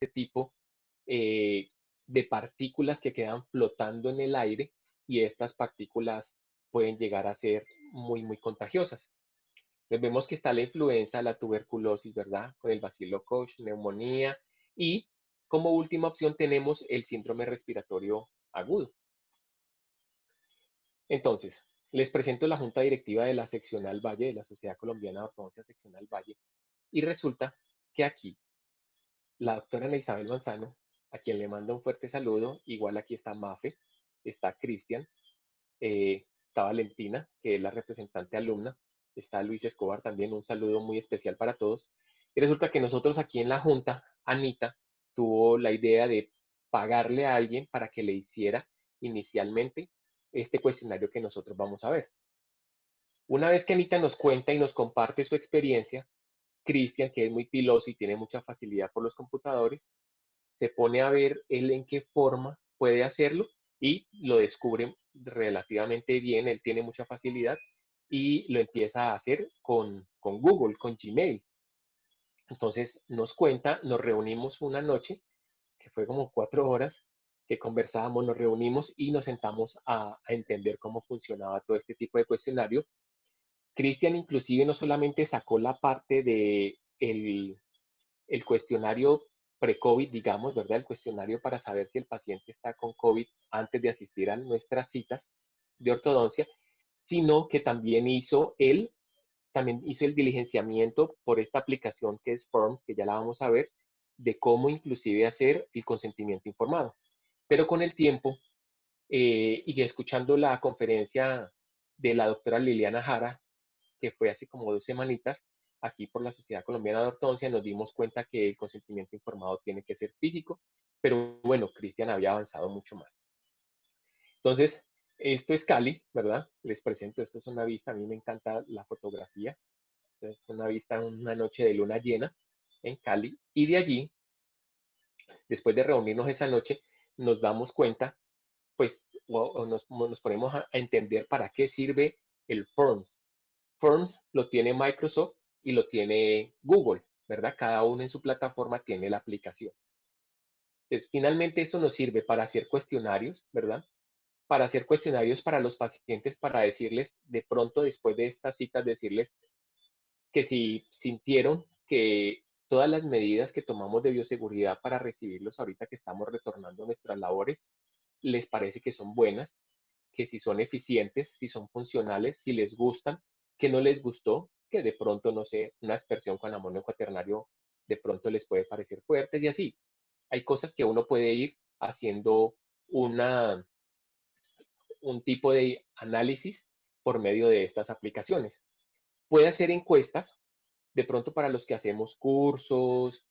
este tipo de partículas que quedan flotando en el aire y estas partículas pueden llegar a ser muy contagiosas. Entonces vemos que está la influenza, la tuberculosis, ¿verdad? Con el bacilo Koch, neumonía y como última opción tenemos el síndrome respiratorio agudo. Entonces, les presento la junta directiva de la Seccional Valle, de la Sociedad Colombiana de Ortodoncia Seccional Valle, y resulta que aquí la doctora Ana Isabel Manzano, a quien le manda un fuerte saludo, igual aquí está Mafe, está Cristian, está Valentina, que es la representante alumna, está Luis Escobar también, un saludo muy especial para todos. Y resulta que nosotros aquí en la junta, Anita tuvo la idea de pagarle a alguien para que le hiciera inicialmente este cuestionario que nosotros vamos a ver. Una vez que Anita nos cuenta y nos comparte su experiencia, Cristian, que es muy piloso y tiene mucha facilidad por los computadores, se pone a ver él en qué forma puede hacerlo y lo descubre relativamente bien, él tiene mucha facilidad y lo empieza a hacer con Google, con Gmail. Entonces nos cuenta, nos reunimos una noche, que fue como 4 horas, que conversábamos, nos reunimos y nos sentamos a entender cómo funcionaba todo este tipo de cuestionario. Cristian inclusive no solamente sacó la parte de el cuestionario pre-COVID, digamos, ¿verdad? El cuestionario para saber si el paciente está con COVID antes de asistir a nuestras citas de ortodoncia, sino que también hizo el diligenciamiento por esta aplicación que es Forms, que ya la vamos a ver, de cómo inclusive hacer el consentimiento informado. Pero con el tiempo, y escuchando la conferencia de la doctora Liliana Jara, que fue hace como 2 semanitas, aquí por la Sociedad Colombiana de Ortodoncia, nos dimos cuenta que el consentimiento informado tiene que ser físico, pero bueno, Cristian había avanzado mucho más. Entonces, esto es Cali, ¿verdad? Les presento, esto es una vista, a mí me encanta la fotografía, es una vista, una noche de luna llena en Cali, y de allí, después de reunirnos esa noche, nos damos cuenta, pues, o nos ponemos a entender para qué sirve el Forms. Forms lo tiene Microsoft y lo tiene Google, ¿verdad? Cada uno en su plataforma tiene la aplicación. Entonces, finalmente esto nos sirve para hacer cuestionarios, ¿verdad? Para hacer cuestionarios para los pacientes, para decirles, de pronto después de estas citas, decirles que si sintieron que todas las medidas que tomamos de bioseguridad para recibirlos ahorita que estamos retornando a nuestras labores, les parece que son buenas, que si son eficientes, si son funcionales, si les gustan, que no les gustó, que de pronto, no sé, una aspersión con amonio cuaternario de pronto les puede parecer fuerte y así. Hay cosas que uno puede ir haciendo un tipo de análisis por medio de estas aplicaciones. Puede hacer encuestas, de pronto para los que hacemos cursos,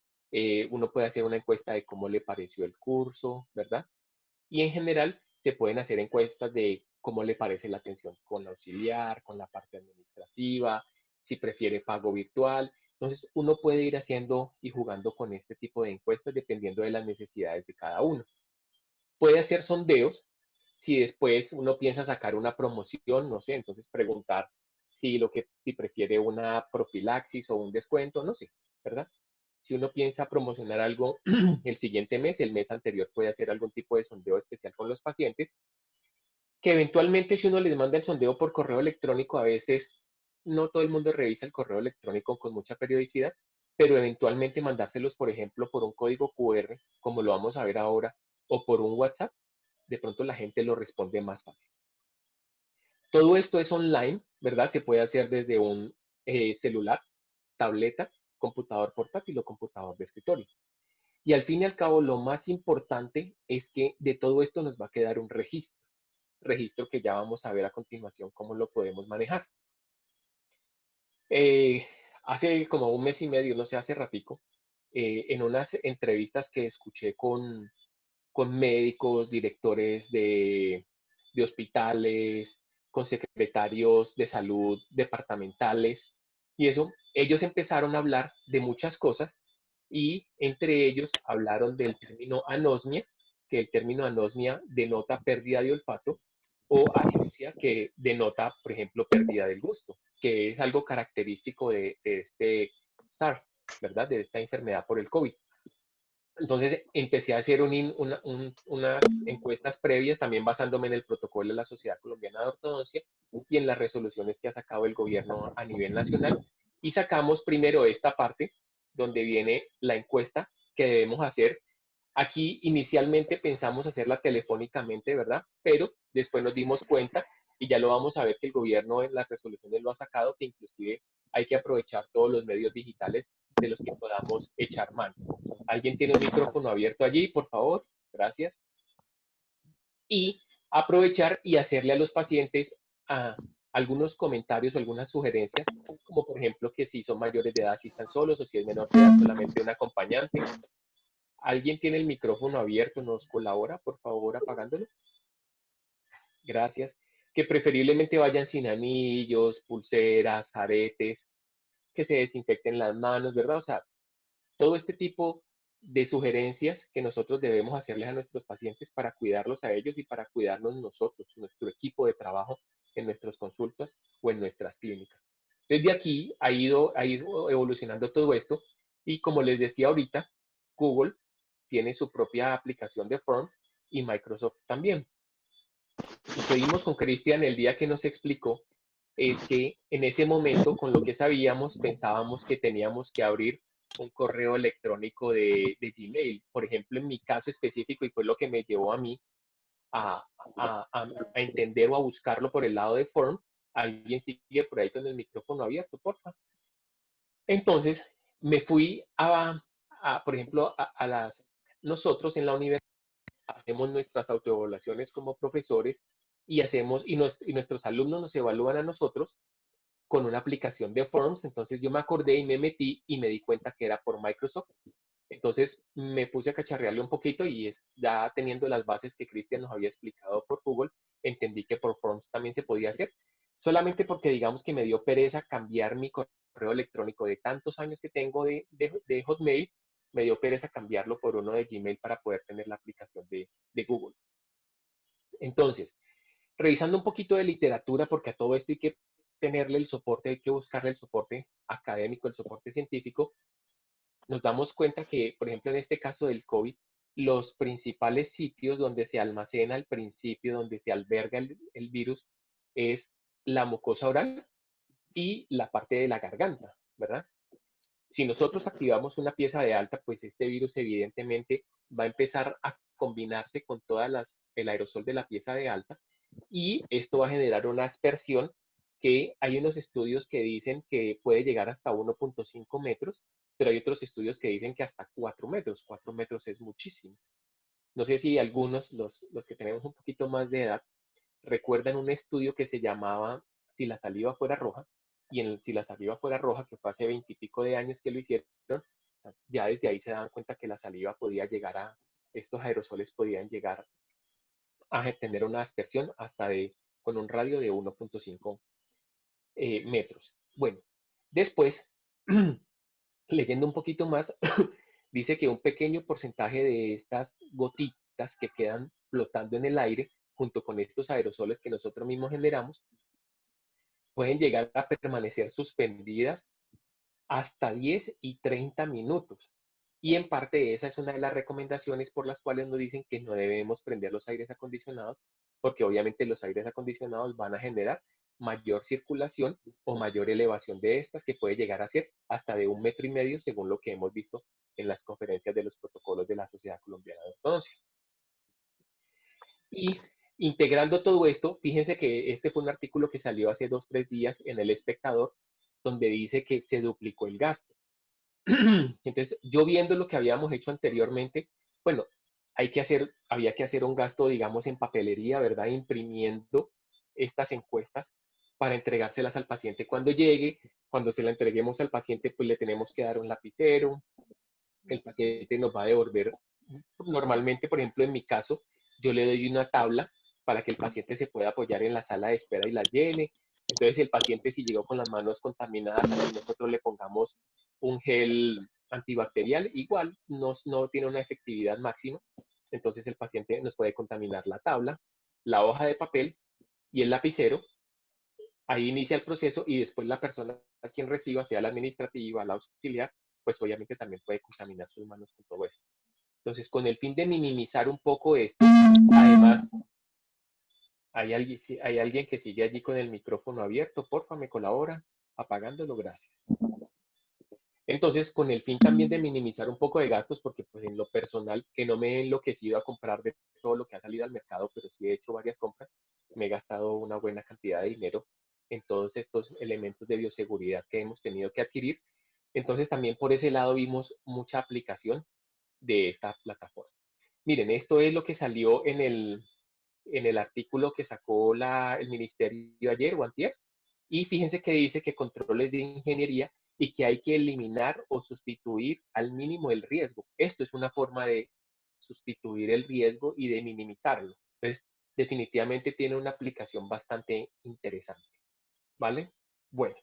uno puede hacer una encuesta de cómo le pareció el curso, ¿verdad? Y en general se pueden hacer encuestas de cómo le parece la atención con auxiliar, con la parte administrativa, si prefiere pago virtual. Entonces uno puede ir haciendo y jugando con este tipo de encuestas dependiendo de las necesidades de cada uno. Puede hacer sondeos, si después uno piensa sacar una promoción, no sé, entonces preguntar si prefiere una profilaxis o un descuento, no sé, ¿verdad? Si uno piensa promocionar algo el siguiente mes, el mes anterior puede hacer algún tipo de sondeo especial con los pacientes, que eventualmente si uno les manda el sondeo por correo electrónico, a veces no todo el mundo revisa el correo electrónico con mucha periodicidad, pero eventualmente mandárselos, por ejemplo, por un código QR, como lo vamos a ver ahora, o por un WhatsApp, de pronto la gente lo responde más fácil. Todo esto es online, ¿verdad? Se puede hacer desde un celular, tableta, computador portátil o computador de escritorio. Y al fin y al cabo, lo más importante es que de todo esto nos va a quedar un registro que ya vamos a ver a continuación cómo lo podemos manejar. Eh, Hace como un mes y medio, no sé, hace ratico, en unas entrevistas que escuché con médicos, directores de hospitales, con secretarios de salud departamentales, y eso, ellos empezaron a hablar de muchas cosas y entre ellos hablaron del término anosmia, que el término anosmia denota pérdida de olfato, o agnosia, que denota, por ejemplo, pérdida del gusto, que es algo característico de este SARS, ¿verdad? De esta enfermedad por el COVID. Entonces empecé a hacer unas encuestas previas, también basándome en el protocolo de la Sociedad Colombiana de Ortodoncia y en las resoluciones que ha sacado el gobierno a nivel nacional. Y sacamos primero esta parte, donde viene la encuesta que debemos hacer. Aquí inicialmente pensamos hacerla telefónicamente, ¿verdad? Pero después nos dimos cuenta, y ya lo vamos a ver que el gobierno en las resoluciones lo ha sacado, que inclusive hay que aprovechar todos los medios digitales de los que podamos echar mano. ¿Alguien tiene un micrófono abierto allí, por favor? Gracias. Y aprovechar y hacerle a los pacientes algunos comentarios o algunas sugerencias, como por ejemplo que si son mayores de edad, si están solos, o si es menor de edad, solamente un acompañante. ¿Alguien tiene el micrófono abierto? ¿Nos colabora, por favor, apagándolo? Gracias. Que preferiblemente vayan sin anillos, pulseras, aretes, que se desinfecten las manos, ¿verdad? O sea, todo este tipo de sugerencias que nosotros debemos hacerles a nuestros pacientes para cuidarlos a ellos y para cuidarnos nosotros, nuestro equipo de trabajo en nuestras consultas o en nuestras clínicas. Desde aquí ha ido evolucionando todo esto y como les decía ahorita, Google tiene su propia aplicación de Forms y Microsoft también. Lo que vimos con Cristian el día que nos explicó es que en ese momento, con lo que sabíamos, pensábamos que teníamos que abrir un correo electrónico de Gmail. Por ejemplo, en mi caso específico, y fue lo que me llevó a mí a entender o a buscarlo por el lado de Form, alguien sigue por ahí con el micrófono abierto, porfa. Entonces, me fui por ejemplo, nosotros en la universidad hacemos nuestras autoevaluaciones como profesores y nuestros alumnos nos evalúan a nosotros con una aplicación de Forms. Entonces yo me acordé y me metí y me di cuenta que era por Microsoft. Entonces me puse a cacharrearle un poquito y ya teniendo las bases que Cristian nos había explicado por Google, entendí que por Forms también se podía hacer. Solamente porque digamos que me dio pereza cambiar mi correo electrónico de tantos años que tengo de Hotmail, me dio pereza cambiarlo por uno de Gmail para poder tener la aplicación de Google. Entonces, revisando un poquito de literatura, porque a todo esto hay que tenerle el soporte, hay que buscarle el soporte académico, el soporte científico, nos damos cuenta que, por ejemplo, en este caso del COVID, los principales sitios donde se almacena al principio, donde se alberga el virus, es la mucosa oral y la parte de la garganta, ¿verdad? Si nosotros activamos una pieza de alta, pues este virus evidentemente va a empezar a combinarse con el aerosol de la pieza de alta y esto va a generar una aspersión que hay unos estudios que dicen que puede llegar hasta 1.5 metros, pero hay otros estudios que dicen que hasta 4 metros. 4 metros es muchísimo. No sé si algunos, los que tenemos un poquito más de edad, recuerdan un estudio que se llamaba Si la saliva fuera roja, y en el Si la saliva fuera roja, que fue hace 20 y pico de años que lo hicieron, ya desde ahí se dan cuenta que la saliva podía llegar estos aerosoles podían llegar a tener una aspersión con un radio de 1.5 metros. Bueno, después, leyendo un poquito más, dice que un pequeño porcentaje de estas gotitas que quedan flotando en el aire, junto con estos aerosoles que nosotros mismos generamos, pueden llegar a permanecer suspendidas hasta 10 y 30 minutos. Y en parte esa es una de las recomendaciones por las cuales nos dicen que no debemos prender los aires acondicionados, porque obviamente los aires acondicionados van a generar mayor circulación o mayor elevación de estas, que puede llegar a ser hasta de 1,5 metros, según lo que hemos visto en las conferencias de los protocolos de la Sociedad Colombiana de Ortodoncia. Y integrando todo esto, fíjense que este fue un artículo que salió hace 2 o 3 días en El Espectador, donde dice que se duplicó el gasto. Entonces, yo viendo lo que habíamos hecho anteriormente, bueno, había que hacer un gasto, digamos, en papelería, ¿verdad? Imprimiendo estas encuestas para entregárselas al paciente cuando llegue. Cuando se la entreguemos al paciente, pues le tenemos que dar un lapicero. El paciente nos va a devolver. Normalmente, por ejemplo, en mi caso, yo le doy una tabla para que el paciente se pueda apoyar en la sala de espera y la llene. Entonces, el paciente, si llegó con las manos contaminadas, y nosotros le pongamos un gel antibacterial, igual no tiene una efectividad máxima. Entonces, el paciente nos puede contaminar la tabla, la hoja de papel y el lapicero. Ahí inicia el proceso y después la persona a quien reciba, sea la administrativa, la auxiliar, pues obviamente también puede contaminar sus manos con todo eso. Entonces, con el fin de minimizar un poco esto, además, hay alguien que sigue allí con el micrófono abierto, porfa, me colabora, apagándolo, gracias. Entonces, con el fin también de minimizar un poco de gastos, porque pues en lo personal, que no me he enloquecido a comprar de todo lo que ha salido al mercado, pero sí he hecho varias compras, me he gastado una buena cantidad de dinero en todos estos elementos de bioseguridad que hemos tenido que adquirir. Entonces, también por ese lado vimos mucha aplicación de esta plataforma. Miren, esto es lo que salió en el artículo que sacó el ministerio ayer o antier, y fíjense que dice que controles de ingeniería y que hay que eliminar o sustituir al mínimo el riesgo. Esto es una forma de sustituir el riesgo y de minimizarlo. Entonces, definitivamente tiene una aplicación bastante interesante, ¿vale? Bueno,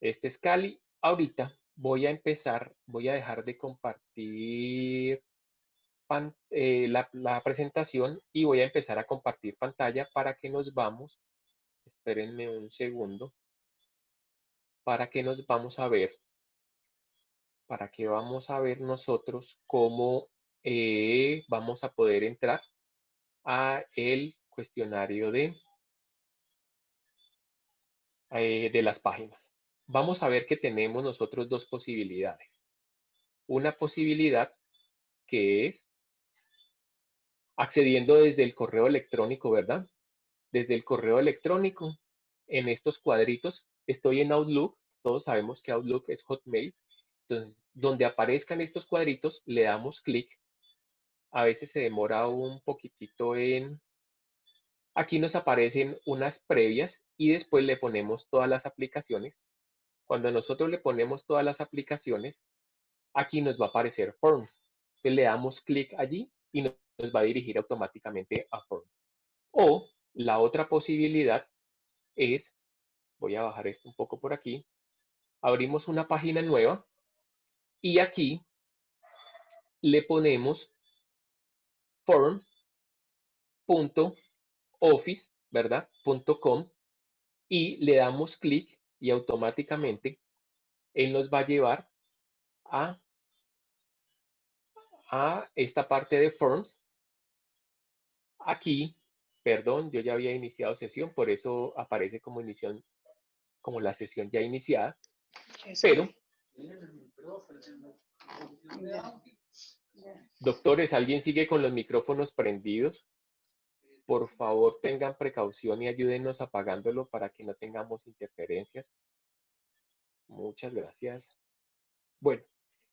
este es Cali. Ahorita voy a empezar, voy a dejar de compartir la presentación y voy a empezar a compartir pantalla para que nos vamos, espérenme un segundo, para que nos vamos a ver, para que vamos a ver nosotros cómo vamos a poder entrar a el cuestionario de las páginas. Vamos a ver que tenemos nosotros dos posibilidades. Una posibilidad que es accediendo desde el correo electrónico, ¿verdad? Desde el correo electrónico, en estos cuadritos, estoy en Outlook, todos sabemos que Outlook es Hotmail, entonces, donde aparezcan estos cuadritos, le damos clic, a veces se demora un poquitito aquí nos aparecen unas previas y después le ponemos todas las aplicaciones. Cuando nosotros le ponemos todas las aplicaciones, aquí nos va a aparecer Forms, entonces le damos clic allí y nos va a dirigir automáticamente a Forms. O la otra posibilidad es, voy a bajar esto un poco por aquí, abrimos una página nueva y aquí le ponemos forms.office, ¿verdad? .com y le damos clic y automáticamente él nos va a llevar a esta parte de Forms. Aquí, perdón, yo ya había iniciado sesión, por eso aparece como como la sesión ya iniciada, pero doctores, ¿alguien sigue con los micrófonos prendidos? Por favor, tengan precaución y ayúdenos apagándolo para que no tengamos interferencias. Muchas gracias. Bueno,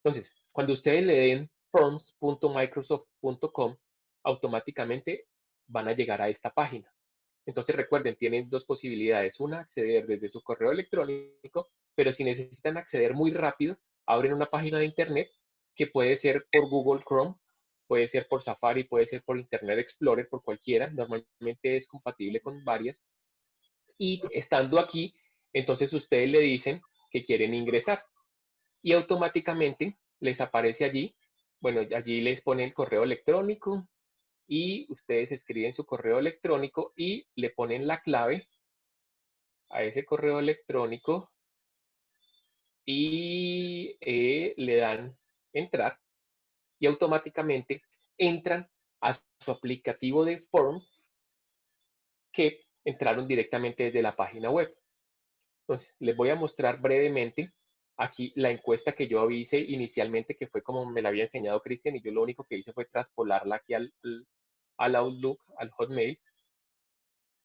entonces, cuando ustedes le den forms.microsoft.com, automáticamente van a llegar a esta página. Entonces recuerden, tienen dos posibilidades. Una, acceder desde su correo electrónico, pero si necesitan acceder muy rápido, abren una página de internet que puede ser por Google Chrome, puede ser por Safari, puede ser por Internet Explorer, por cualquiera. Normalmente es compatible con varias. Y estando aquí, entonces ustedes le dicen que quieren ingresar y automáticamente les aparece allí, bueno, allí les pone el correo electrónico y ustedes escriben su correo electrónico y le ponen la clave a ese correo electrónico y le dan entrar y automáticamente entran a su aplicativo de Forms que entraron directamente desde la página web. Entonces, les voy a mostrar brevemente aquí la encuesta que yo hice inicialmente, que fue como me la había enseñado Cristian, y yo lo único que hice fue traspolarla aquí al Outlook, al Hotmail.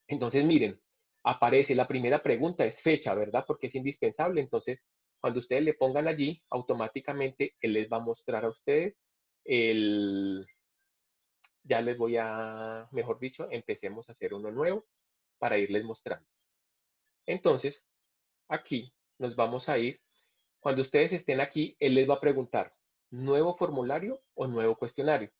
Entonces, miren, aparece la primera pregunta, es fecha, ¿verdad? Porque es indispensable. Entonces, cuando ustedes le pongan allí, automáticamente él les va a mostrar a ustedes ya les voy a, mejor dicho, empecemos a hacer uno nuevo para irles mostrando. Entonces, aquí nos vamos a ir. Cuando ustedes estén aquí, él les va a preguntar, ¿nuevo formulario o nuevo cuestionario?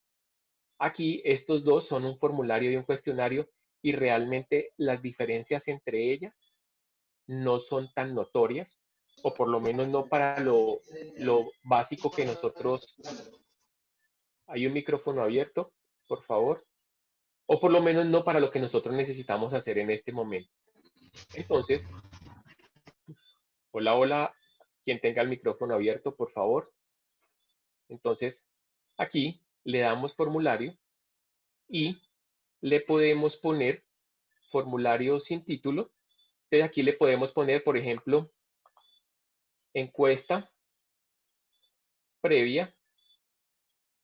Aquí estos dos son un formulario y un cuestionario y realmente las diferencias entre ellas no son tan notorias, o por lo menos no para lo básico que nosotros... Hay un micrófono abierto, por favor. O por lo menos no para lo que nosotros necesitamos hacer en este momento. Entonces, hola, hola, quien tenga el micrófono abierto, por favor. Entonces, aquí le damos formulario y le podemos poner formulario sin título. Entonces aquí le podemos poner, por ejemplo, encuesta previa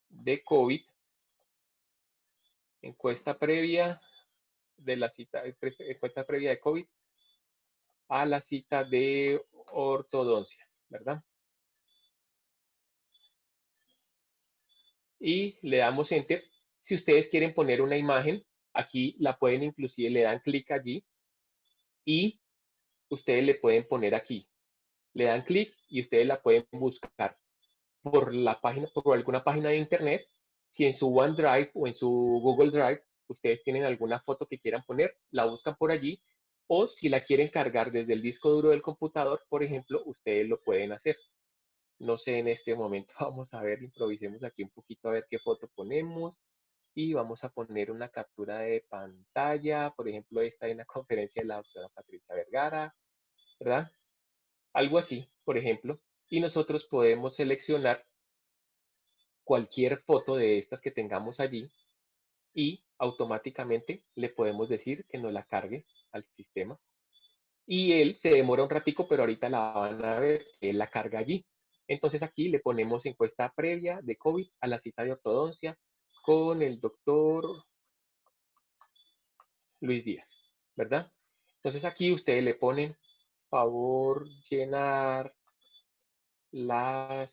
de COVID, encuesta previa de la cita, encuesta previa de COVID a la cita de ortodoncia, ¿verdad? Y le damos enter. Si ustedes quieren poner una imagen, aquí la pueden inclusive, le dan clic allí y ustedes le pueden poner aquí. Le dan clic y ustedes la pueden buscar por la página, por alguna página de internet. Si en su OneDrive o en su Google Drive ustedes tienen alguna foto que quieran poner, la buscan por allí. O si la quieren cargar desde el disco duro del computador, por ejemplo, ustedes lo pueden hacer. No sé, en este momento vamos a ver, improvisemos aquí un poquito a ver qué foto ponemos. Y vamos a poner una captura de pantalla, por ejemplo, esta en la conferencia de la doctora Patricia Vergara, ¿verdad? Algo así, por ejemplo, y nosotros podemos seleccionar cualquier foto de estas que tengamos allí y automáticamente le podemos decir que nos la cargue al sistema. Y él se demora un ratico, pero ahorita la van a ver, él la carga allí. Entonces aquí le ponemos encuesta previa de COVID a la cita de ortodoncia con el doctor Luis Díaz, ¿verdad? Entonces aquí ustedes le ponen, favor, llenar la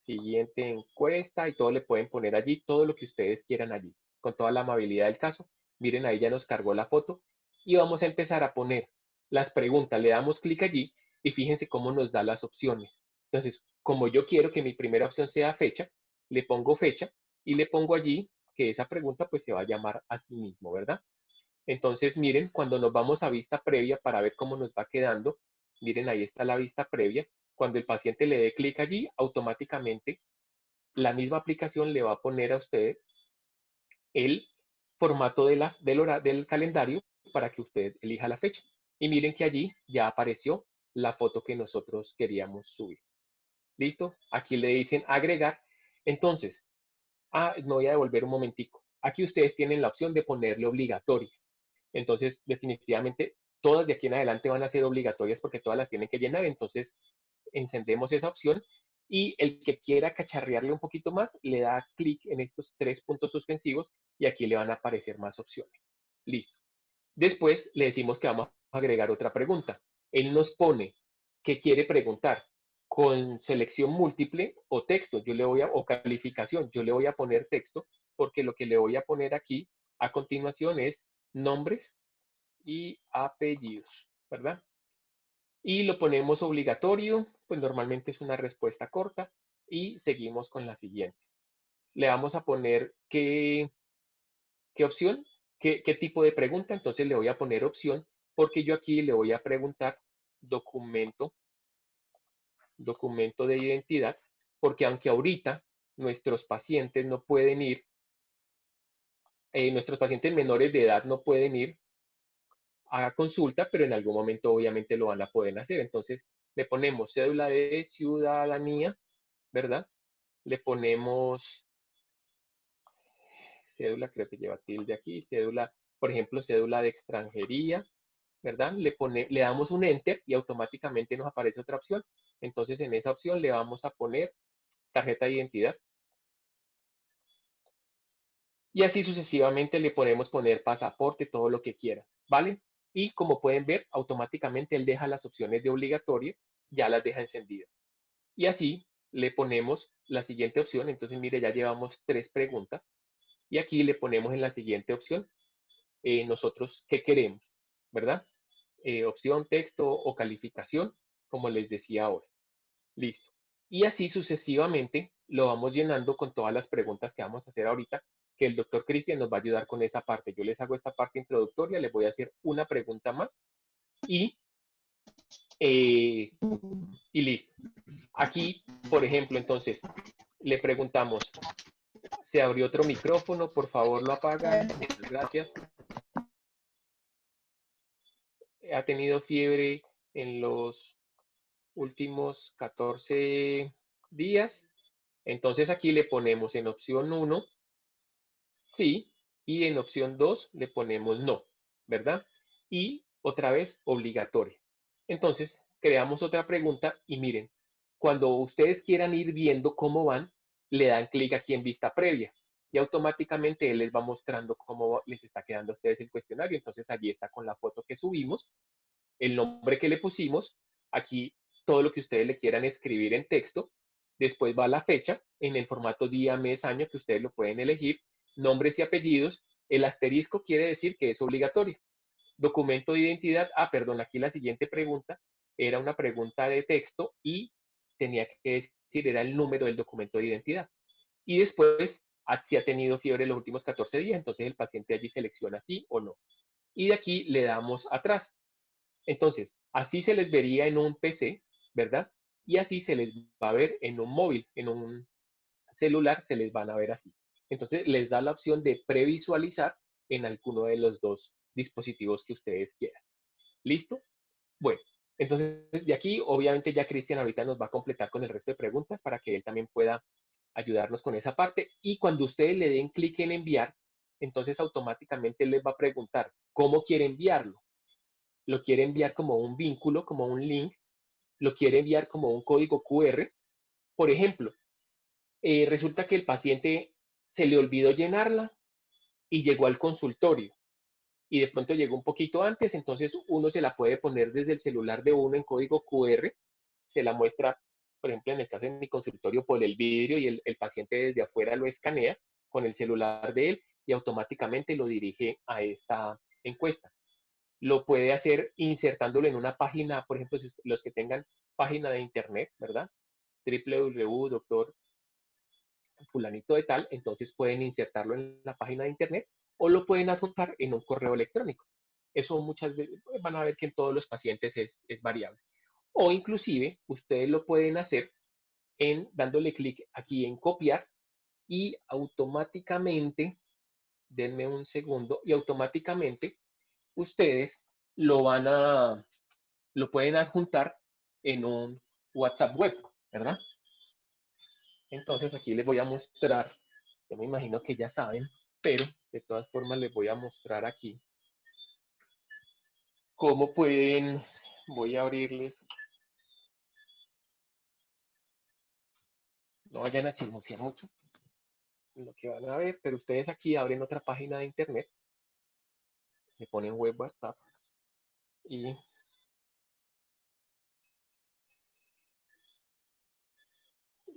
siguiente encuesta y todo le pueden poner allí, todo lo que ustedes quieran allí, con toda la amabilidad del caso. Miren, ahí ya nos cargó la foto y vamos a empezar a poner las preguntas. Le damos clic allí y fíjense cómo nos da las opciones. Entonces, como yo quiero que mi primera opción sea fecha, le pongo fecha y le pongo allí que esa pregunta pues se va a llamar a sí mismo, ¿verdad? Entonces, miren, cuando nos vamos a vista previa para ver cómo nos va quedando, miren, ahí está la vista previa. Cuando el paciente le dé clic allí, automáticamente la misma aplicación le va a poner a usted el formato del calendario para que usted elija la fecha. Y miren que allí ya apareció la foto que nosotros queríamos subir. ¿Listo? Aquí le dicen agregar. Entonces, me voy a devolver un momentico. Aquí ustedes tienen la opción de ponerle obligatorio. Entonces, definitivamente, todas de aquí en adelante van a ser obligatorias porque todas las tienen que llenar. Entonces, encendemos esa opción y el que quiera cacharrearle un poquito más, le da clic en estos 3 puntos suspensivos y aquí le van a aparecer más opciones. Listo. Después le decimos que vamos a agregar otra pregunta. Él nos pone qué quiere preguntar con selección múltiple o texto, o calificación. Yo le voy a poner texto porque lo que le voy a poner aquí a continuación es nombres y apellidos, ¿verdad? Y lo ponemos obligatorio, pues normalmente es una respuesta corta y seguimos con la siguiente. Le vamos a poner qué opción, qué tipo de pregunta, entonces le voy a poner opción porque yo aquí le voy a preguntar documento, documento de identidad, porque aunque ahorita nuestros pacientes no pueden ir, nuestros pacientes menores de edad no pueden ir a consulta, pero en algún momento obviamente lo van a poder hacer. Entonces le ponemos cédula de ciudadanía, ¿verdad? Le ponemos cédula, creo que lleva tilde aquí, cédula, por ejemplo, cédula de extranjería, ¿verdad? Le damos un enter y automáticamente nos aparece otra opción. Entonces en esa opción le vamos a poner tarjeta de identidad. Y así sucesivamente le podemos poner pasaporte, todo lo que quiera, ¿vale? Y como pueden ver, automáticamente él deja las opciones de obligatorio, ya las deja encendidas. Y así le ponemos la siguiente opción. Entonces, mire, ya llevamos 3 preguntas. Y aquí le ponemos en la siguiente opción, nosotros qué queremos, ¿verdad? Opción, texto o calificación, como les decía ahora. Listo. Y así sucesivamente lo vamos llenando con todas las preguntas que vamos a hacer ahorita, que el doctor Cristian nos va a ayudar con esa parte. Yo les hago esta parte introductoria, les voy a hacer una pregunta más y, eh, y listo. Aquí, por ejemplo, entonces, le preguntamos, ¿se abrió otro micrófono? Por favor, lo apagan. Muchas gracias. Ha tenido fiebre en los últimos 14 días. Entonces aquí le ponemos en opción 1, sí, y en opción 2 le ponemos no, ¿verdad? Y otra vez obligatorio. Entonces, creamos otra pregunta y miren, cuando ustedes quieran ir viendo cómo van, le dan clic aquí en vista previa y automáticamente él les va mostrando cómo les está quedando a ustedes el cuestionario. Entonces allí está con la foto que subimos, el nombre que le pusimos, aquí todo lo que ustedes le quieran escribir en texto, después va la fecha en el formato día, mes, año que ustedes lo pueden elegir, nombres y apellidos, el asterisco quiere decir que es obligatorio, documento de identidad, perdón, aquí la siguiente pregunta era una pregunta de texto y tenía que decir, era el número del documento de identidad. Y después, si ha tenido fiebre los últimos 14 días, entonces el paciente allí selecciona sí o no. Y de aquí le damos atrás. Entonces, así se les vería en un PC, ¿verdad? Y así se les va a ver en un móvil, en un celular, se les van a ver así. Entonces, les da la opción de previsualizar en alguno de los dos dispositivos que ustedes quieran. ¿Listo? Bueno, entonces de aquí, obviamente ya Cristian ahorita nos va a completar con el resto de preguntas para que él también pueda ayudarnos con esa parte. Y cuando ustedes le den clic en enviar, entonces automáticamente les va a preguntar cómo quiere enviarlo. Lo quiere enviar como un vínculo, como un link, lo quiere enviar como un código QR. Por ejemplo, resulta que el paciente se le olvidó llenarla y llegó al consultorio y de pronto llegó un poquito antes, entonces uno se la puede poner desde el celular de uno en código QR, se la muestra, por ejemplo, en el caso de mi consultorio, por el vidrio y el paciente desde afuera lo escanea con el celular de él y automáticamente lo dirige a esta encuesta. Lo puede hacer insertándolo en una página, por ejemplo, los que tengan página de internet, ¿verdad? www.doctor fulanito de tal, entonces pueden insertarlo en la página de internet o lo pueden adjuntar en un correo electrónico. Eso muchas veces van a ver que en todos los pacientes es variable. O inclusive ustedes lo pueden hacer dándole clic aquí en copiar y automáticamente, denme un segundo, y automáticamente ustedes lo van a, lo pueden adjuntar en un WhatsApp web, ¿verdad? Entonces aquí les voy a mostrar, yo me imagino que ya saben, pero de todas formas les voy a mostrar aquí cómo pueden, voy a abrirles, no vayan a chismosear mucho lo que van a ver, pero ustedes aquí abren otra página de internet, le ponen web WhatsApp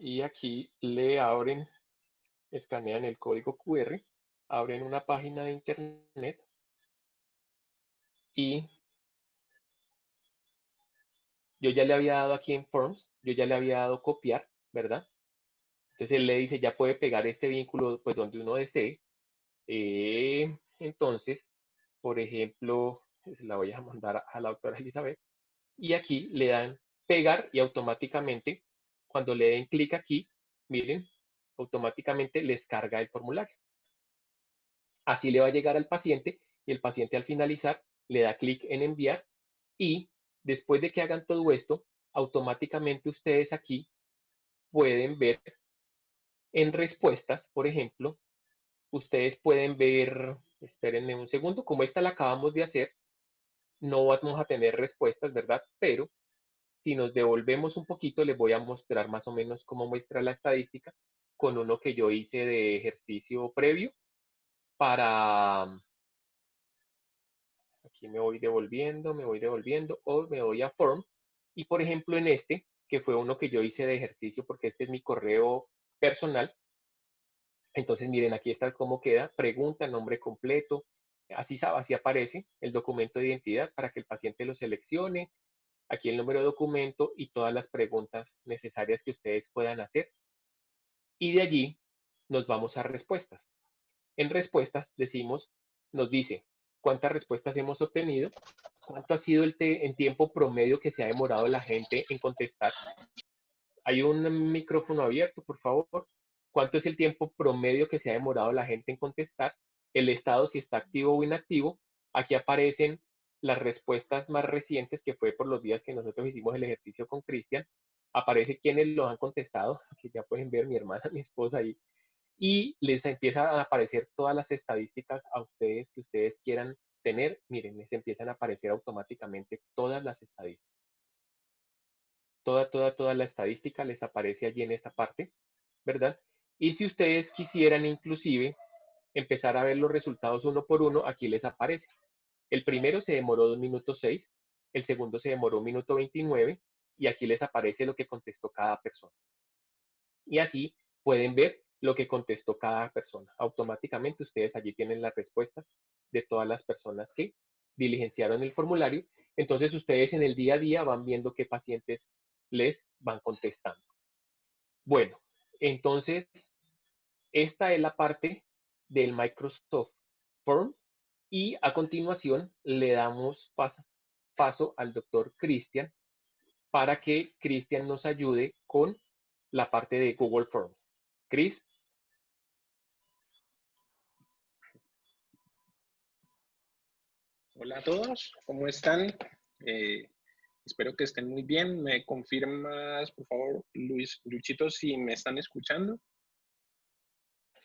y aquí le abren, escanean el código QR, abren una página de internet y yo ya le había dado aquí en Forms, yo ya le había dado copiar, ¿verdad? Entonces él le dice, ya puede pegar este vínculo pues donde uno desee. Entonces, por ejemplo, se la voy a mandar a la doctora Elizabeth y aquí le dan pegar y automáticamente, cuando le den clic aquí, miren, automáticamente les carga el formulario. Así le va a llegar al paciente y el paciente al finalizar le da clic en enviar y después de que hagan todo esto, automáticamente ustedes aquí pueden ver en respuestas, por ejemplo, ustedes pueden ver, espérenme un segundo, como esta la acabamos de hacer, no vamos a tener respuestas, ¿verdad? Pero si nos devolvemos un poquito, les voy a mostrar más o menos cómo muestra la estadística con uno que yo hice de ejercicio previo para, aquí me voy devolviendo, o me voy a Form, y por ejemplo en este, que fue uno que yo hice de ejercicio, porque este es mi correo personal, entonces miren, aquí está cómo queda, pregunta, nombre completo, así aparece el documento de identidad para que el paciente lo seleccione, aquí el número de documento y todas las preguntas necesarias que ustedes puedan hacer. Y de allí nos vamos a respuestas. En respuestas decimos, nos dice cuántas respuestas hemos obtenido, cuánto ha sido el tiempo promedio que se ha demorado la gente en contestar. Hay un micrófono abierto, por favor. ¿Cuánto es el tiempo promedio que se ha demorado la gente en contestar? El estado, si está activo o inactivo. Aquí aparecen las respuestas más recientes, que fue por los días que nosotros hicimos el ejercicio con Cristian. aparece quienes lo han contestado, que ya pueden ver mi hermana, mi esposa ahí, y les empieza a aparecer todas las estadísticas a ustedes que ustedes quieran tener. Miren, les empiezan a aparecer automáticamente todas las estadísticas. Toda la estadística les aparece allí en esta parte, ¿verdad? Y si ustedes quisieran inclusive empezar a ver los resultados uno por uno, aquí les aparece. El primero se demoró 2 minutos 6, el segundo se demoró 1 minuto 29 y aquí les aparece lo que contestó cada persona. Y así pueden ver lo que contestó cada persona. Automáticamente ustedes allí tienen las respuestas de todas las personas que diligenciaron el formulario. Entonces ustedes en el día a día van viendo qué pacientes les van contestando. Bueno, entonces esta es la parte del Microsoft Form y a continuación le damos paso al doctor Cristian para que Cristian nos ayude con la parte de Google Forms. Cris. Hola a todos, ¿cómo están? Espero que estén muy bien. ¿Me confirmas, por favor, Luchito, si me están escuchando?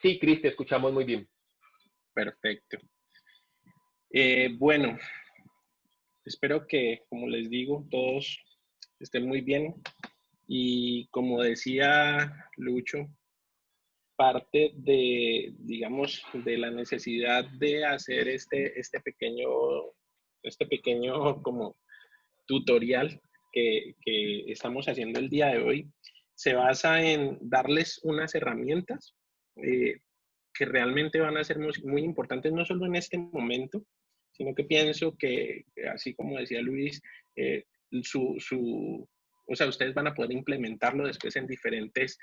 Sí, Cris, te escuchamos muy bien. Perfecto. Bueno, espero que, como les digo, todos estén muy bien. Y como decía Lucho, parte de, digamos, de la necesidad de hacer este pequeño como tutorial que estamos haciendo el día de hoy se basa en darles unas herramientas que realmente van a ser muy importantes, no solo en este momento, sino que pienso que, así como decía Luis, eh, o sea, ustedes van a poder implementarlo después en diferentes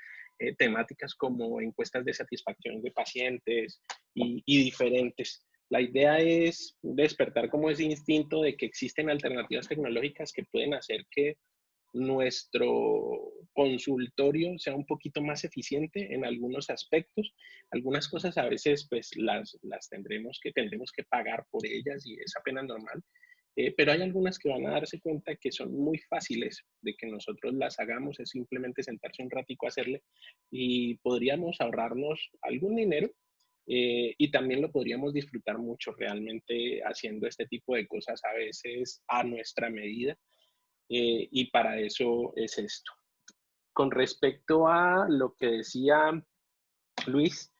temáticas como encuestas de satisfacción de pacientes y diferentes. La idea es despertar como ese instinto de que existen alternativas tecnológicas que pueden hacer que nuestro consultorio sea un poquito más eficiente en algunos aspectos. Algunas cosas a veces pues las tendremos que pagar por ellas y es apenas normal. Pero hay algunas que van a darse cuenta que son muy fáciles de que nosotros las hagamos, es simplemente sentarse un ratico a hacerle y podríamos ahorrarnos algún dinero y también lo podríamos disfrutar mucho realmente haciendo este tipo de cosas a veces a nuestra medida y para eso es esto. Con respecto a lo que decía Luis,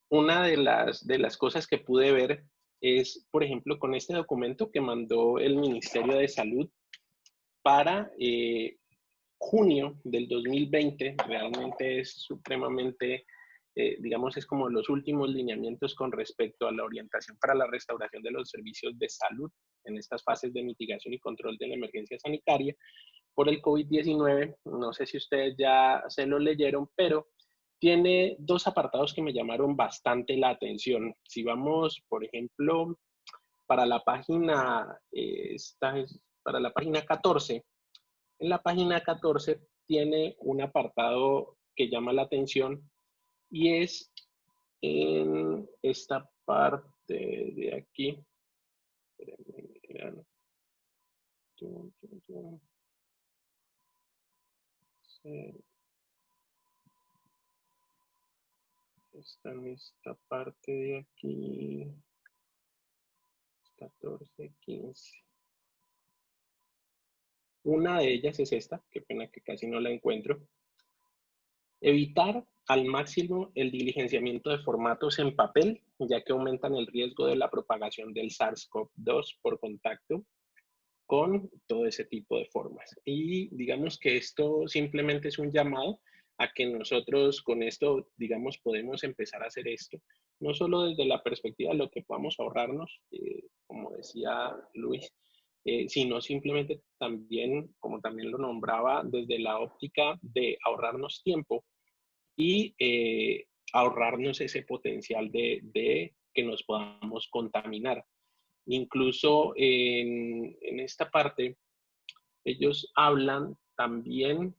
una de las cosas que pude ver es, por ejemplo, con este documento que mandó el Ministerio de Salud para junio del 2020, realmente es supremamente, digamos, es como los últimos lineamientos con respecto a la orientación para la restauración de los servicios de salud en estas fases de mitigación y control de la emergencia sanitaria por el COVID-19. No sé si ustedes ya se lo leyeron, pero tiene dos apartados que me llamaron bastante la atención. Si vamos, por ejemplo, para la página, esta es para la página 14, en la página 14 tiene un apartado que llama la atención y es en esta parte de aquí. Está en esta parte de aquí. 14, 15. Una de ellas es esta, qué pena que casi no la encuentro. Evitar al máximo el diligenciamiento de formatos en papel, ya que aumentan el riesgo de la propagación del SARS-CoV-2 por contacto con todo ese tipo de formas. Y digamos que esto simplemente es un llamado a que nosotros con esto, digamos, podemos empezar a hacer esto, no solo desde la perspectiva de lo que podamos ahorrarnos, como decía Luis, sino simplemente también, como también lo nombraba, desde la óptica de ahorrarnos tiempo y ahorrarnos ese potencial de que nos podamos contaminar. Incluso en esta parte, ellos hablan también,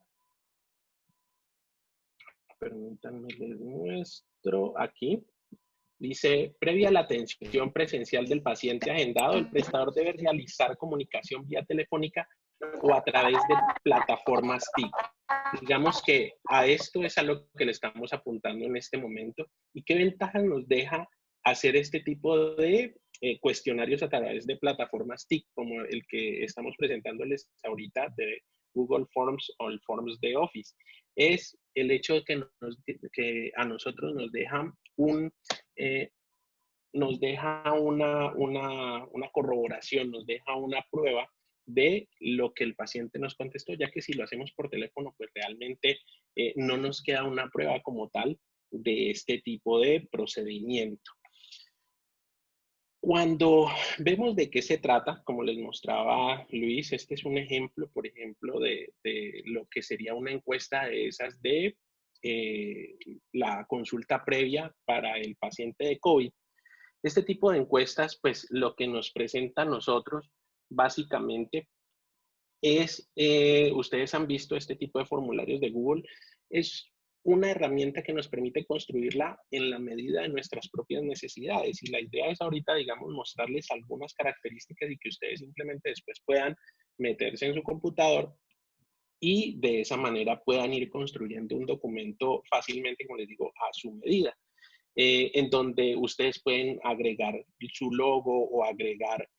permítanme les muestro aquí, dice, previa a la atención presencial del paciente agendado, el prestador debe realizar comunicación vía telefónica o a través de plataformas TIC. Digamos que a esto es a lo que le estamos apuntando en este momento. ¿Y qué ventajas nos deja hacer este tipo de cuestionarios a través de plataformas TIC, como el que estamos presentándoles ahorita de Google Forms o el Forms de Office? Es el hecho de que a nosotros nos deja una corroboración, nos deja una prueba de lo que el paciente nos contestó, ya que si lo hacemos por teléfono, pues realmente no nos queda una prueba como tal de este tipo de procedimiento. Cuando vemos de qué se trata, como les mostraba Luis, este es un ejemplo, por ejemplo, de lo que sería una encuesta de esas de la consulta previa para el paciente de COVID. Este tipo de encuestas, pues lo que nos presenta a nosotros, básicamente, es, ustedes han visto este tipo de formularios de Google, es una herramienta que nos permite construirla en la medida de nuestras propias necesidades. Y la idea es ahorita, digamos, mostrarles algunas características y que ustedes simplemente después puedan meterse en su computador y de esa manera puedan ir construyendo un documento fácilmente, como les digo, a su medida. En donde ustedes pueden agregar su logo o agregar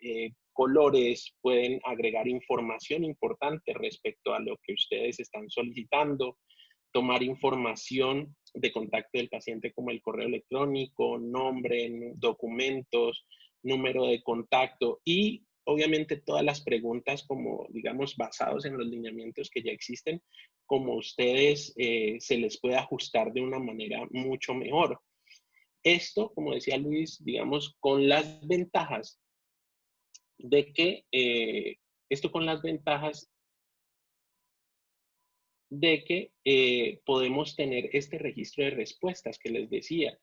colores, pueden agregar información importante respecto a lo que ustedes están solicitando, tomar información de contacto del paciente como el correo electrónico, nombre, documentos, número de contacto y obviamente todas las preguntas como, digamos, basados en los lineamientos que ya existen, como ustedes se les puede ajustar de una manera mucho mejor. Esto, como decía Luis, digamos, con las ventajas de que, podemos tener este registro de respuestas que les decía.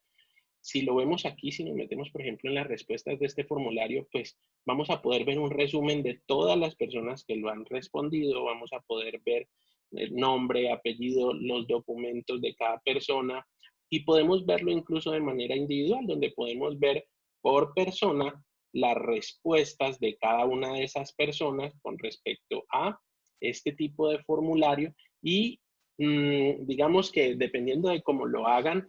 Si lo vemos aquí, si nos metemos, por ejemplo, en las respuestas de este formulario, pues vamos a poder ver un resumen de todas las personas que lo han respondido, vamos a poder ver el nombre, apellido, los documentos de cada persona y podemos verlo incluso de manera individual, donde podemos ver por persona las respuestas de cada una de esas personas con respecto a este tipo de formulario y digamos que dependiendo de cómo lo hagan,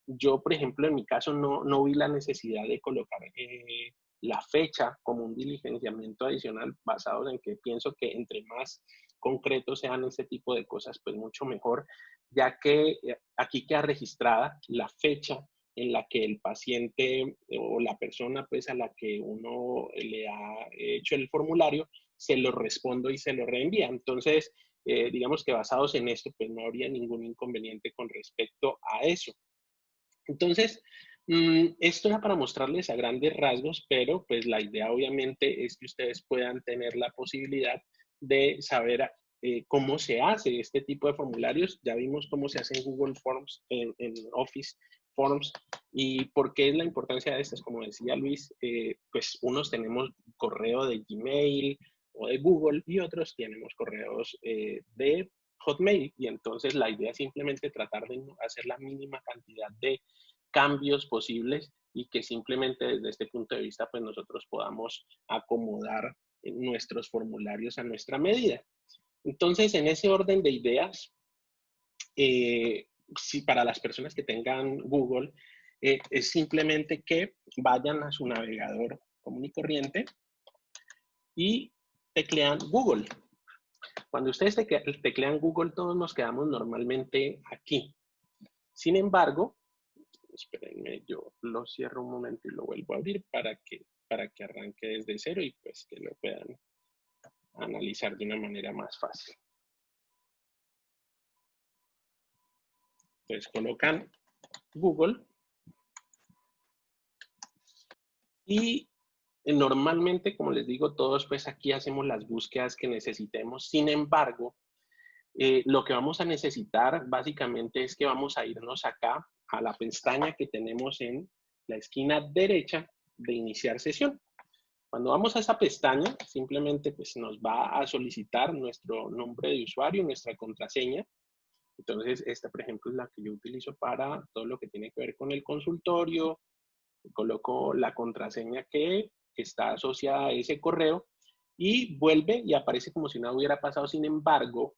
yo, por ejemplo, en mi caso no vi la necesidad de colocar la fecha como un diligenciamiento adicional basado en que pienso que entre más concretos sean ese tipo de cosas, pues mucho mejor, ya que aquí queda registrada la fecha en la que el paciente o la persona pues a la que uno le ha hecho el formulario, se lo respondo y se lo reenvía. Entonces, digamos que basados en esto, pues no habría ningún inconveniente con respecto a eso. Entonces, esto era para mostrarles a grandes rasgos, pero pues la idea obviamente es que ustedes puedan tener la posibilidad de saber cómo se hace este tipo de formularios. Ya vimos cómo se hace en Google Forms, en Office Forms, y por qué es la importancia de estas. Como decía Luis, pues unos tenemos correo de Gmail o de Google y otros tenemos correos de Hotmail, y entonces la idea es simplemente tratar de hacer la mínima cantidad de cambios posibles y que simplemente desde este punto de vista pues nosotros podamos acomodar nuestros formularios a nuestra medida. Entonces, en ese orden de ideas, si para las personas que tengan Google, es simplemente que vayan a su navegador común y corriente y teclean Google. Cuando ustedes teclean Google, todos nos quedamos normalmente aquí. Sin embargo, espérenme, yo lo cierro un momento y lo vuelvo a abrir para que arranque desde cero y pues que lo puedan analizar de una manera más fácil. Entonces colocan Google y normalmente, como les digo, todos pues aquí hacemos las búsquedas que necesitemos. Sin embargo, lo que vamos a necesitar básicamente es que vamos a irnos acá a la pestaña que tenemos en la esquina derecha de iniciar sesión. Cuando vamos a esa pestaña, simplemente pues nos va a solicitar nuestro nombre de usuario, nuestra contraseña. Entonces, esta, por ejemplo, es la que yo utilizo para todo lo que tiene que ver con el consultorio. Coloco la contraseña que está asociada a ese correo y vuelve y aparece como si nada hubiera pasado. Sin embargo,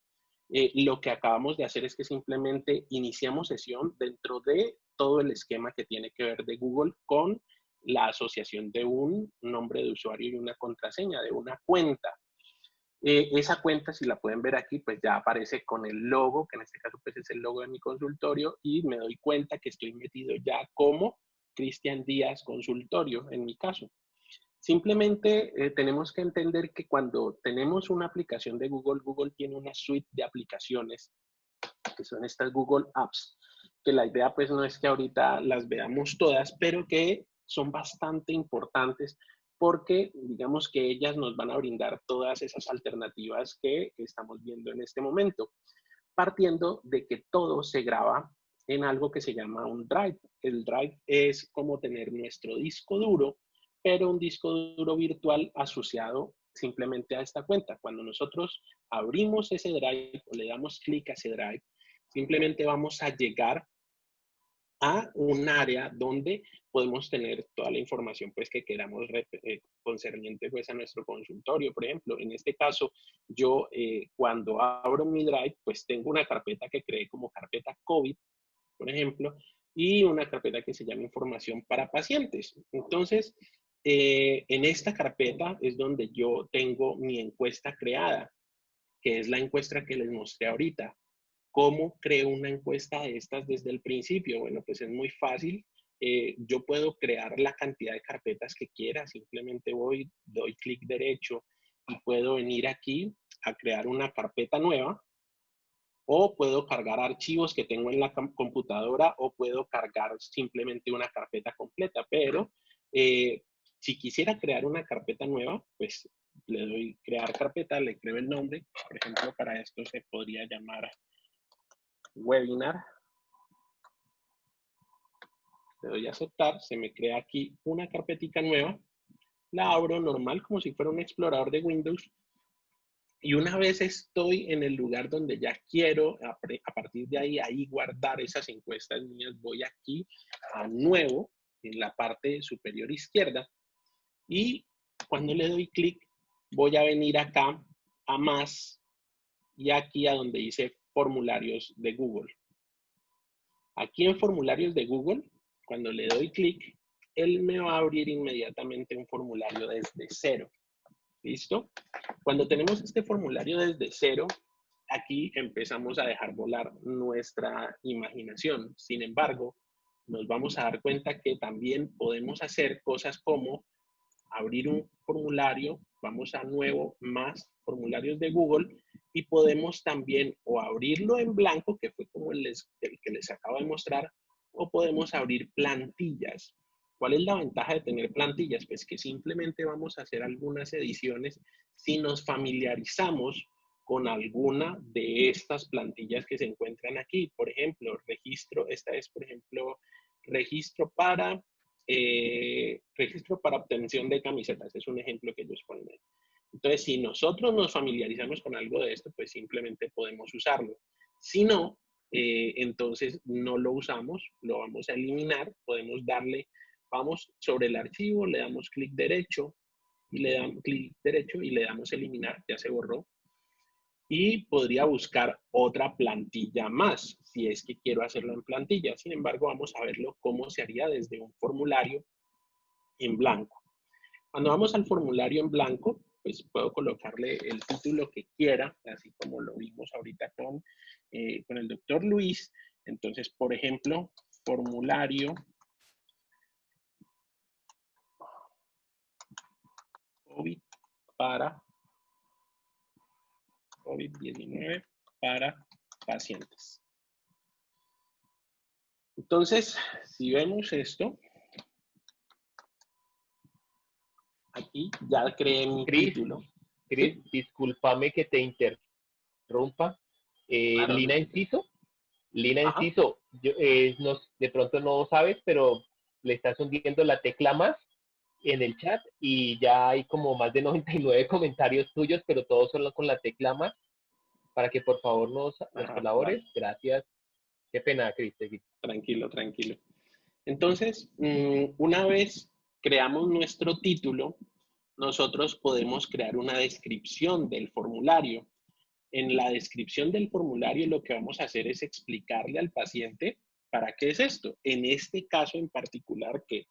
lo que acabamos de hacer es que simplemente iniciamos sesión dentro de todo el esquema que tiene que ver de Google con la asociación de un nombre de usuario y una contraseña, de una cuenta. Esa cuenta, si la pueden ver aquí, pues ya aparece con el logo, que en este caso pues es el logo de mi consultorio, y me doy cuenta que estoy metido ya como Cristian Díaz Consultorio, en mi caso. Simplemente tenemos que entender que cuando tenemos una aplicación de Google, Google tiene una suite de aplicaciones, que son estas Google Apps, que la idea pues no es que ahorita las veamos todas, pero que son bastante importantes porque digamos que ellas nos van a brindar todas esas alternativas que estamos viendo en este momento, partiendo de que todo se graba en algo que se llama un drive. El drive es como tener nuestro disco duro, pero un disco duro virtual asociado simplemente a esta cuenta. Cuando nosotros abrimos ese drive o le damos clic a ese drive, simplemente vamos a llegar a un área donde podemos tener toda la información pues, que queramos concerniente pues, a nuestro consultorio. Por ejemplo, en este caso, yo cuando abro mi Drive, pues tengo una carpeta que creé como carpeta COVID, por ejemplo, y una carpeta que se llama información para pacientes. Entonces, en esta carpeta es donde yo tengo mi encuesta creada, que es la encuesta que les mostré ahorita. ¿Cómo creo una encuesta de estas desde el principio? Bueno, pues es muy fácil. Yo puedo crear la cantidad de carpetas que quiera. Simplemente voy, doy clic derecho y puedo venir aquí a crear una carpeta nueva. O puedo cargar archivos que tengo en la computadora o puedo cargar simplemente una carpeta completa. Pero si quisiera crear una carpeta nueva, pues le doy crear carpeta, le creo el nombre. Por ejemplo, para esto se podría llamar webinar. Le doy a aceptar, se me crea aquí una carpetica nueva, la abro normal como si fuera un explorador de Windows y una vez estoy en el lugar donde ya quiero, a partir de ahí guardar esas encuestas mías, voy aquí a nuevo en la parte superior izquierda y cuando le doy clic voy a venir acá a más y aquí a donde dice formularios de Google. Aquí en formularios de Google, cuando le doy clic, él me va a abrir inmediatamente un formulario desde cero. ¿Listo? Cuando tenemos este formulario desde cero, aquí empezamos a dejar volar nuestra imaginación. Sin embargo, nos vamos a dar cuenta que también podemos hacer cosas como abrir un formulario, vamos a nuevo, más formularios de Google, y podemos también o abrirlo en blanco, que fue como el que les acabo de mostrar, o podemos abrir plantillas. ¿Cuál es la ventaja de tener plantillas? Pues que simplemente vamos a hacer algunas ediciones si nos familiarizamos con alguna de estas plantillas que se encuentran aquí. Por ejemplo, registro, esta es, por ejemplo, registro para obtención de camisetas. Es un ejemplo que ellos ponen ahí. Entonces, si nosotros nos familiarizamos con algo de esto, pues simplemente podemos usarlo. Si no, entonces no lo usamos, lo vamos a eliminar, podemos darle, vamos sobre el archivo, le damos clic derecho y le damos clic derecho y le damos eliminar, ya se borró. Y podría buscar otra plantilla más, si es que quiero hacerlo en plantilla. Sin embargo, vamos a verlo cómo se haría desde un formulario en blanco. Cuando vamos al formulario en blanco, pues puedo colocarle el título que quiera, así como lo vimos ahorita con el doctor Luis. Entonces, por ejemplo, formulario COVID para COVID-19 para pacientes. Entonces, si vemos esto, aquí ya creé mi título. Cris, ¿sí? Discúlpame que te interrumpa. Claro, Lina no. Enciso, Lina Ajá. Enciso, de pronto no sabes, pero le estás hundiendo la tecla más en el chat y ya hay como más de 99 comentarios tuyos, pero todos son con la tecla más, para que por favor nos Ajá, colabores. vale. Gracias. Qué pena, Cris. Tranquilo, tranquilo. Entonces, una vez creamos nuestro título, nosotros podemos crear una descripción del formulario. En la descripción del formulario lo que vamos a hacer es explicarle al paciente para qué es esto. En este caso en particular que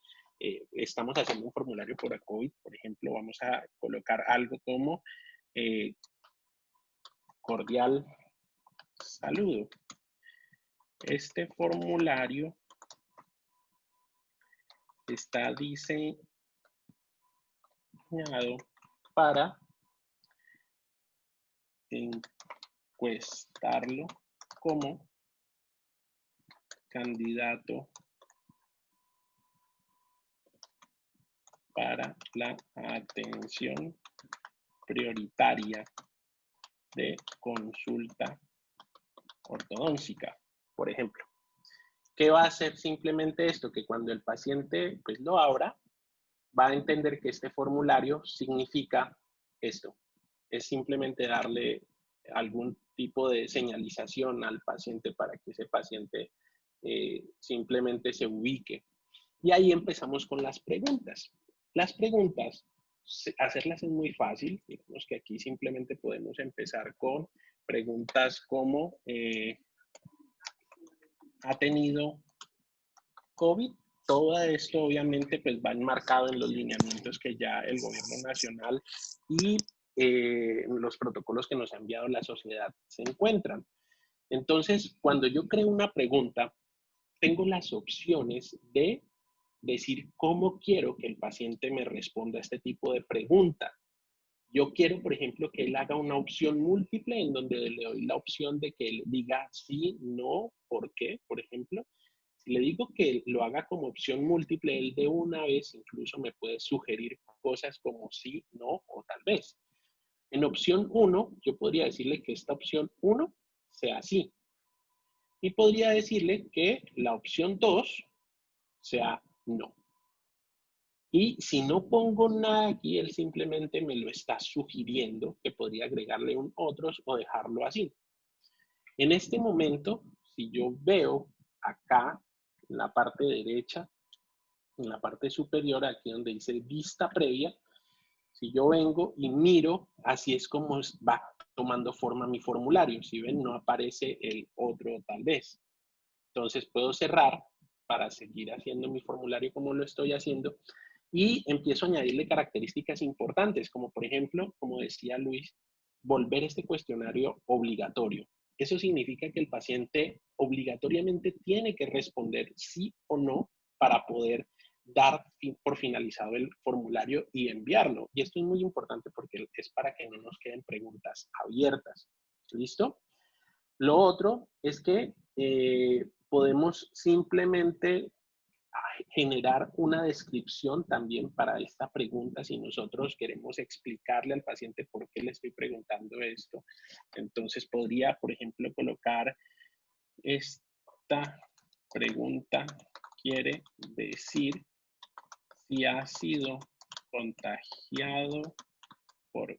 estamos haciendo un formulario por COVID, por ejemplo, vamos a colocar algo como cordial saludo. Este formulario está diseñado para encuestarlo como candidato para la atención prioritaria de consulta ortodóntica, por ejemplo. ¿Qué va a hacer simplemente esto? Que cuando el paciente pues, lo abra, va a entender que este formulario significa esto. Es simplemente darle algún tipo de señalización al paciente para que ese paciente simplemente se ubique. Y ahí empezamos con las preguntas. Las preguntas, hacerlas es muy fácil. Digamos que aquí simplemente podemos empezar con preguntas como ¿ha tenido COVID? Todo esto obviamente pues va enmarcado en los lineamientos que ya el gobierno nacional y los protocolos que nos ha enviado la sociedad se encuentran. Entonces, cuando yo creo una pregunta, tengo las opciones de decir cómo quiero que el paciente me responda a este tipo de pregunta. Yo quiero, por ejemplo, que él haga una opción múltiple en donde le doy la opción de que él diga sí, no, por qué, por ejemplo. Si le digo que lo haga como opción múltiple, él de una vez incluso me puede sugerir cosas como sí, no o tal vez. En opción 1, yo podría decirle que esta opción 1 sea sí. Y podría decirle que la opción 2 sea no. Y si no pongo nada aquí, él simplemente me lo está sugiriendo, que podría agregarle un otros o dejarlo así. En este momento, si yo veo acá, en la parte derecha, en la parte superior, aquí donde dice vista previa, si yo vengo y miro, así es como va tomando forma mi formulario. Si ven, no aparece el otro tal vez. Entonces puedo cerrar para seguir haciendo mi formulario como lo estoy haciendo y empiezo a añadirle características importantes, como por ejemplo, como decía Luis, volver este cuestionario obligatorio. Eso significa que el paciente obligatoriamente tiene que responder sí o no para poder dar por finalizado el formulario y enviarlo. Y esto es muy importante porque es para que no nos queden preguntas abiertas. ¿Listo? Lo otro es que podemos simplemente generar una descripción también para esta pregunta si nosotros queremos explicarle al paciente por qué le estoy preguntando esto. Entonces podría, por ejemplo, colocar esta pregunta quiere decir si ha sido contagiado por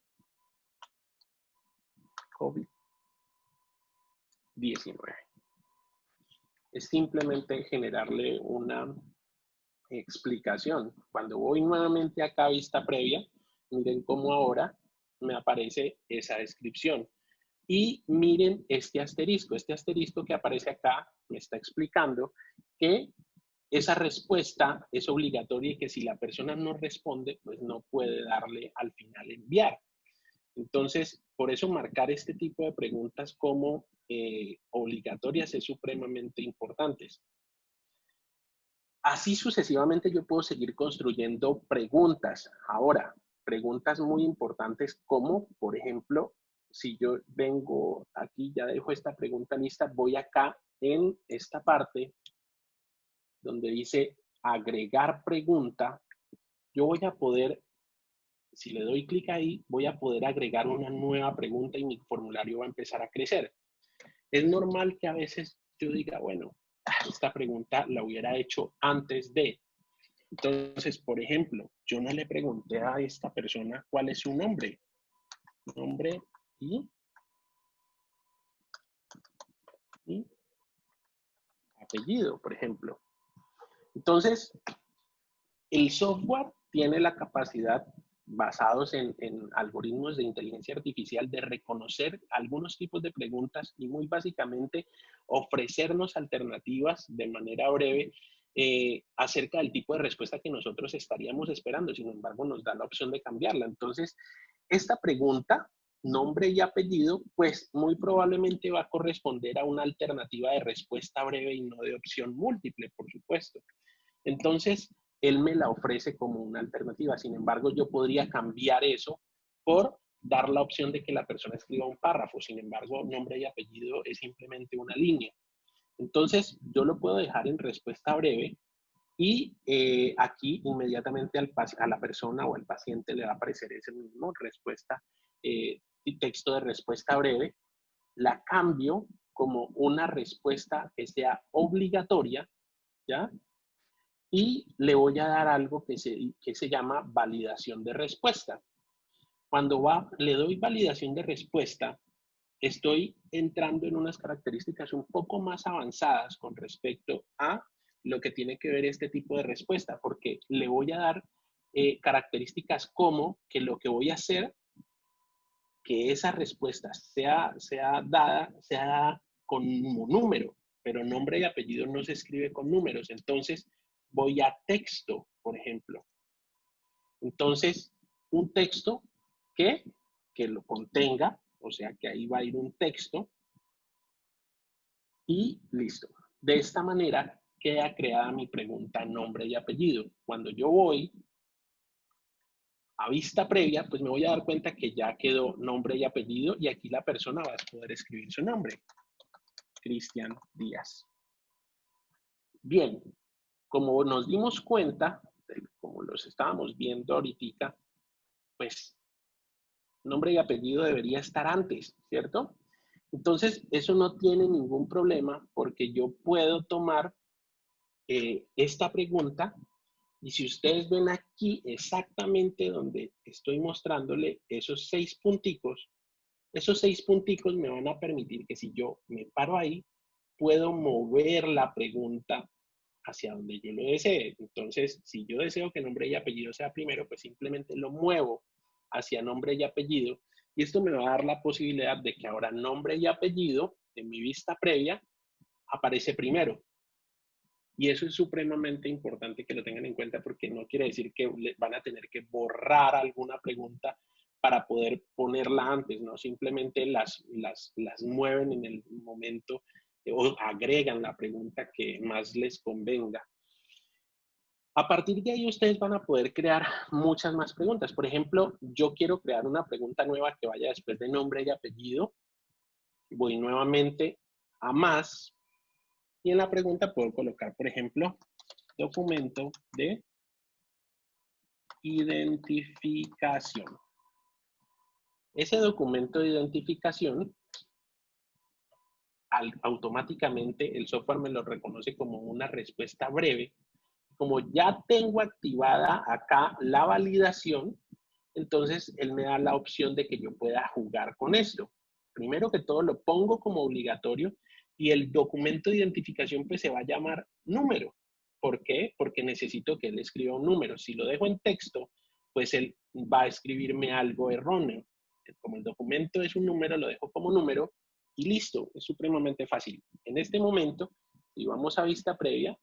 COVID-19. Es simplemente generarle una explicación. Cuando voy nuevamente acá a vista previa, miren cómo ahora me aparece esa descripción. Y miren este asterisco que aparece acá me está explicando que esa respuesta es obligatoria y que si la persona no responde, pues no puede darle al final enviar. Entonces, por eso marcar este tipo de preguntas como obligatorias es supremamente importante. Así sucesivamente yo puedo seguir construyendo preguntas. Ahora, preguntas muy importantes como, por ejemplo, si yo vengo aquí, ya dejo esta pregunta lista, voy acá en esta parte donde dice agregar pregunta, yo voy a poder, si le doy clic ahí, voy a poder agregar una nueva pregunta y mi formulario va a empezar a crecer. Es normal que a veces yo diga, bueno, esta pregunta la hubiera hecho antes de. Entonces, por ejemplo, yo no le pregunté a esta persona cuál es su nombre. Nombre y apellido, por ejemplo. Entonces, el software tiene la capacidad basados en algoritmos de inteligencia artificial de reconocer algunos tipos de preguntas y muy básicamente ofrecernos alternativas de manera breve acerca del tipo de respuesta que nosotros estaríamos esperando. Sin embargo, nos da la opción de cambiarla. Entonces, esta pregunta, nombre y apellido, pues muy probablemente va a corresponder a una alternativa de respuesta breve y no de opción múltiple, por supuesto. Entonces, él me la ofrece como una alternativa. Sin embargo, yo podría cambiar eso por dar la opción de que la persona escriba un párrafo. Sin embargo, nombre y apellido es simplemente una línea. Entonces, yo lo puedo dejar en respuesta breve y aquí inmediatamente a la persona o al paciente le va a aparecer ese mismo respuesta, texto de respuesta breve. La cambio como una respuesta que sea obligatoria, ¿ya? Y le voy a dar algo que se llama validación de respuesta. Cuando le doy validación de respuesta, estoy entrando en unas características un poco más avanzadas con respecto a lo que tiene que ver este tipo de respuesta, porque le voy a dar características como que lo que voy a hacer, que esa respuesta sea dada con un número, pero nombre y apellido no se escribe con números. Entonces, voy a texto, por ejemplo. Entonces, un texto que lo contenga, o sea que ahí va a ir un texto y listo. De esta manera queda creada mi pregunta nombre y apellido. Cuando yo voy a vista previa, pues me voy a dar cuenta que ya quedó nombre y apellido y aquí la persona va a poder escribir su nombre. Cristian Díaz. Bien, como nos dimos cuenta, como los estábamos viendo ahorita, pues nombre y apellido debería estar antes, ¿cierto? Entonces, eso no tiene ningún problema porque yo puedo tomar esta pregunta y si ustedes ven aquí exactamente donde estoy mostrándole esos 6 punticos, esos 6 punticos me van a permitir que si yo me paro ahí, puedo mover la pregunta hacia donde yo lo desee. Entonces, si yo deseo que nombre y apellido sea primero, pues simplemente lo muevo hacia nombre y apellido. Y esto me va a dar la posibilidad de que ahora nombre y apellido, en mi vista previa, aparece primero. Y eso es supremamente importante que lo tengan en cuenta porque no quiere decir que van a tener que borrar alguna pregunta para poder ponerla antes, ¿no? Simplemente las mueven en el momento o agregan la pregunta que más les convenga. A partir de ahí ustedes van a poder crear muchas más preguntas. Por ejemplo, yo quiero crear una pregunta nueva que vaya después de nombre y apellido. Voy nuevamente a más y en la pregunta puedo colocar, por ejemplo, documento de identificación. Ese documento de identificación, automáticamente el software me lo reconoce como una respuesta breve. Como ya tengo activada acá la validación, entonces él me da la opción de que yo pueda jugar con esto. Primero que todo lo pongo como obligatorio y el documento de identificación pues se va a llamar número. ¿Por qué? Porque necesito que él escriba un número. Si lo dejo en texto, pues él va a escribirme algo erróneo. Como el documento es un número, lo dejo como número y listo. Es supremamente fácil. En este momento, si vamos a vista previa,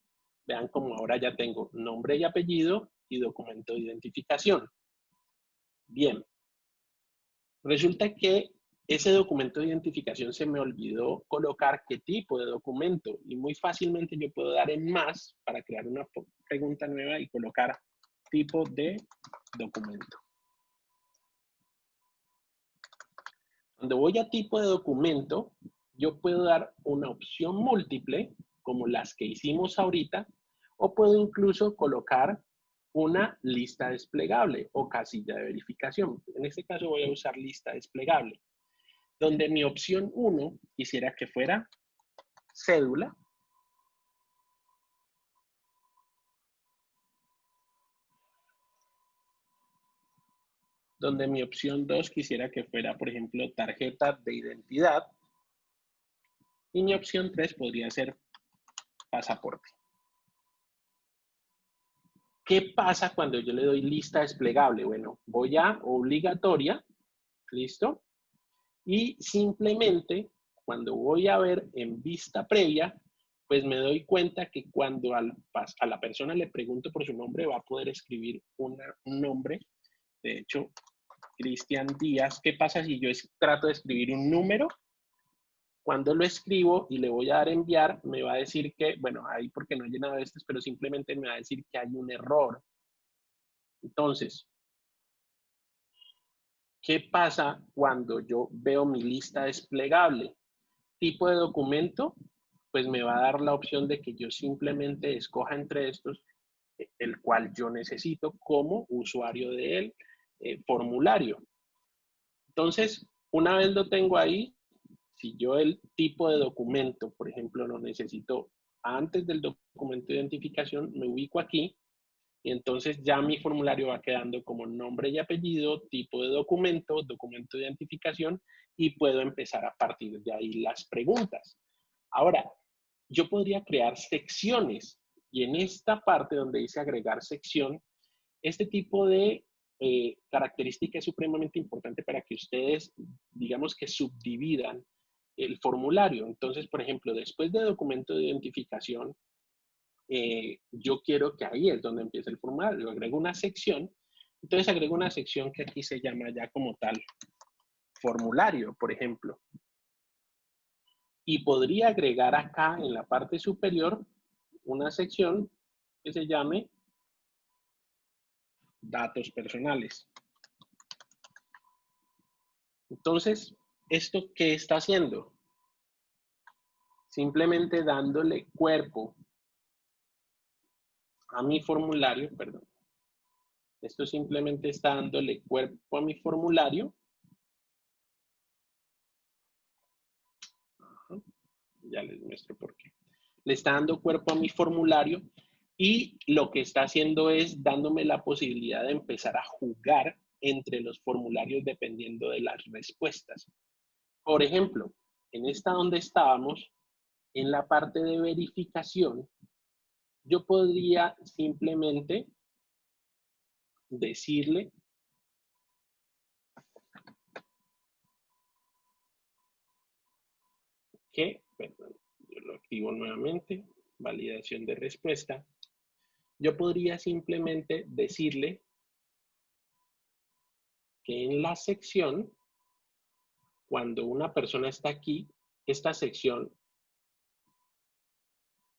vean como ahora ya tengo nombre y apellido y documento de identificación. Bien, resulta que ese documento de identificación se me olvidó colocar qué tipo de documento y muy fácilmente yo puedo dar en más para crear una pregunta nueva y colocar tipo de documento. Cuando voy a tipo de documento, yo puedo dar una opción múltiple, como las que hicimos ahorita, o puedo incluso colocar una lista desplegable o casilla de verificación. En este caso voy a usar lista desplegable, donde mi opción 1 quisiera que fuera cédula. Donde mi opción 2 quisiera que fuera, por ejemplo, tarjeta de identidad. Y mi opción 3 podría ser pasaporte. ¿Qué pasa cuando yo le doy lista desplegable? Bueno, voy a obligatoria, ¿listo? Y simplemente cuando voy a ver en vista previa, pues me doy cuenta que cuando a la persona le pregunto por su nombre, va a poder escribir un nombre. De hecho, Cristian Díaz. ¿Qué pasa si yo trato de escribir un número? Cuando lo escribo y le voy a dar enviar, me va a decir que, bueno, ahí porque no he llenado estos, pero simplemente me va a decir que hay un error. Entonces, ¿qué pasa cuando yo veo mi lista desplegable? Tipo de documento, pues me va a dar la opción de que yo simplemente escoja entre estos el cual yo necesito como usuario del formulario. Entonces, una vez lo tengo ahí, si yo el tipo de documento, por ejemplo, lo necesito antes del documento de identificación, me ubico aquí y entonces ya mi formulario va quedando como nombre y apellido, tipo de documento, documento de identificación y puedo empezar a partir de ahí las preguntas. Ahora, yo podría crear secciones y en esta parte donde dice agregar sección, este tipo de característica es supremamente importante para que ustedes, digamos que subdividan el formulario. Entonces, por ejemplo, después de documento de identificación, yo quiero que ahí es donde empiece el formulario. Agrego una sección, entonces agrego una sección que aquí se llama ya como tal formulario, por ejemplo. Y podría agregar acá en la parte superior una sección que se llame datos personales. Entonces, ¿esto qué está haciendo? Simplemente dándole cuerpo a mi formulario, perdón. Esto simplemente está dándole cuerpo a mi formulario. Ya les muestro por qué. Le está dando cuerpo a mi formulario y lo que está haciendo es dándome la posibilidad de empezar a jugar entre los formularios dependiendo de las respuestas. Por ejemplo, en esta donde estábamos, en la parte de verificación, yo podría simplemente decirle que, perdón, yo lo activo nuevamente, validación de respuesta. Yo podría simplemente decirle que en la sección, cuando una persona está aquí, esta sección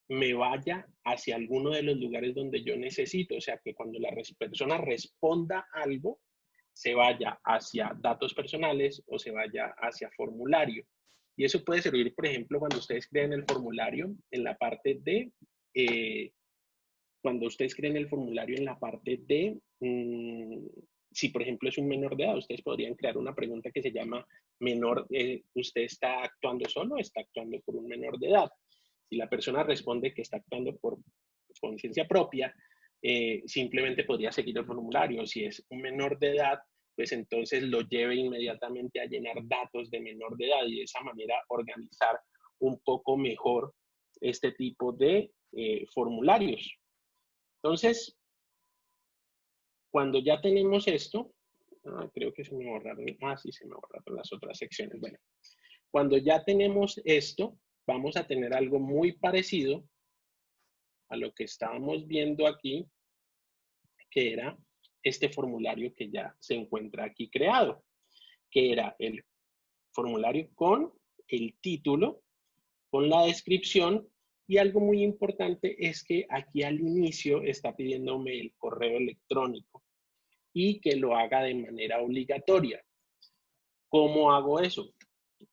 me vaya hacia alguno de los lugares donde yo necesito. O sea, que cuando la persona responda algo, se vaya hacia datos personales o se vaya hacia formulario. Y eso puede servir, por ejemplo, cuando ustedes creen el formulario en la parte de, si por ejemplo es un menor de edad, ustedes podrían crear una pregunta que se llama menor, ¿usted está actuando solo o está actuando por un menor de edad? Si la persona responde que está actuando por conciencia propia, simplemente podría seguir el formulario. Si es un menor de edad, pues entonces lo lleve inmediatamente a llenar datos de menor de edad y de esa manera organizar un poco mejor este tipo de formularios. Entonces, cuando ya tenemos esto, creo que se me borraron, sí, se me borraron las otras secciones. Bueno, cuando ya tenemos esto, vamos a tener algo muy parecido a lo que estábamos viendo aquí, que era este formulario que ya se encuentra aquí creado, que era el formulario con el título, con la descripción, y algo muy importante es que aquí al inicio está pidiéndome el correo electrónico y que lo haga de manera obligatoria. ¿Cómo hago eso?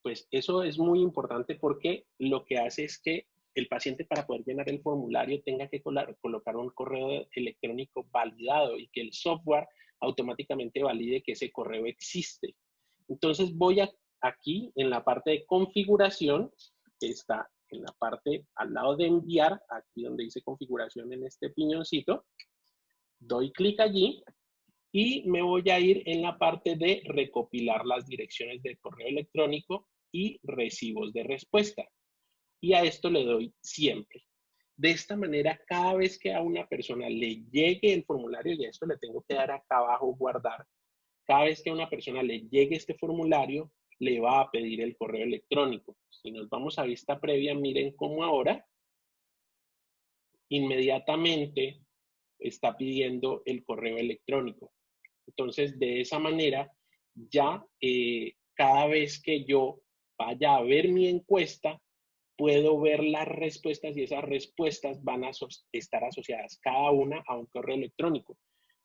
Pues eso es muy importante porque lo que hace es que el paciente, para poder llenar el formulario, tenga que colocar un correo electrónico validado y que el software automáticamente valide que ese correo existe. Entonces voy aquí en la parte de configuración, que está en la parte al lado de enviar, aquí donde dice configuración en este piñoncito, doy clic allí y me voy a ir en la parte de recopilar las direcciones de correo electrónico y recibos de respuesta. Y a esto le doy siempre. De esta manera, cada vez que a una persona le llegue el formulario, y a esto le tengo que dar acá abajo guardar, cada vez que a una persona le llegue este formulario, le va a pedir el correo electrónico. Si nos vamos a vista previa, miren cómo ahora inmediatamente está pidiendo el correo electrónico. Entonces, de esa manera, ya cada vez que yo vaya a ver mi encuesta, puedo ver las respuestas y esas respuestas van a estar asociadas cada una a un correo electrónico.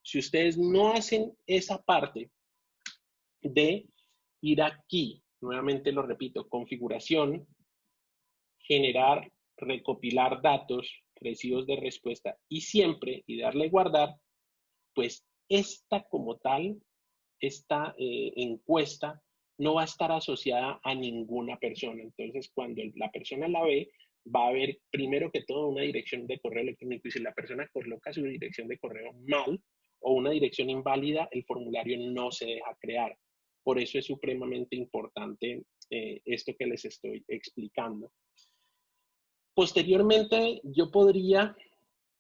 Si ustedes no hacen esa parte de ir aquí, nuevamente lo repito, configuración, generar, recopilar datos, recibos de respuesta y siempre, y darle guardar, pues esta como tal, esta encuesta no va a estar asociada a ninguna persona. Entonces, cuando la persona la ve, va a ver primero que todo una dirección de correo electrónico y si la persona coloca su dirección de correo mal o una dirección inválida, el formulario no se deja crear. Por eso es supremamente importante esto que les estoy explicando. Posteriormente, yo podría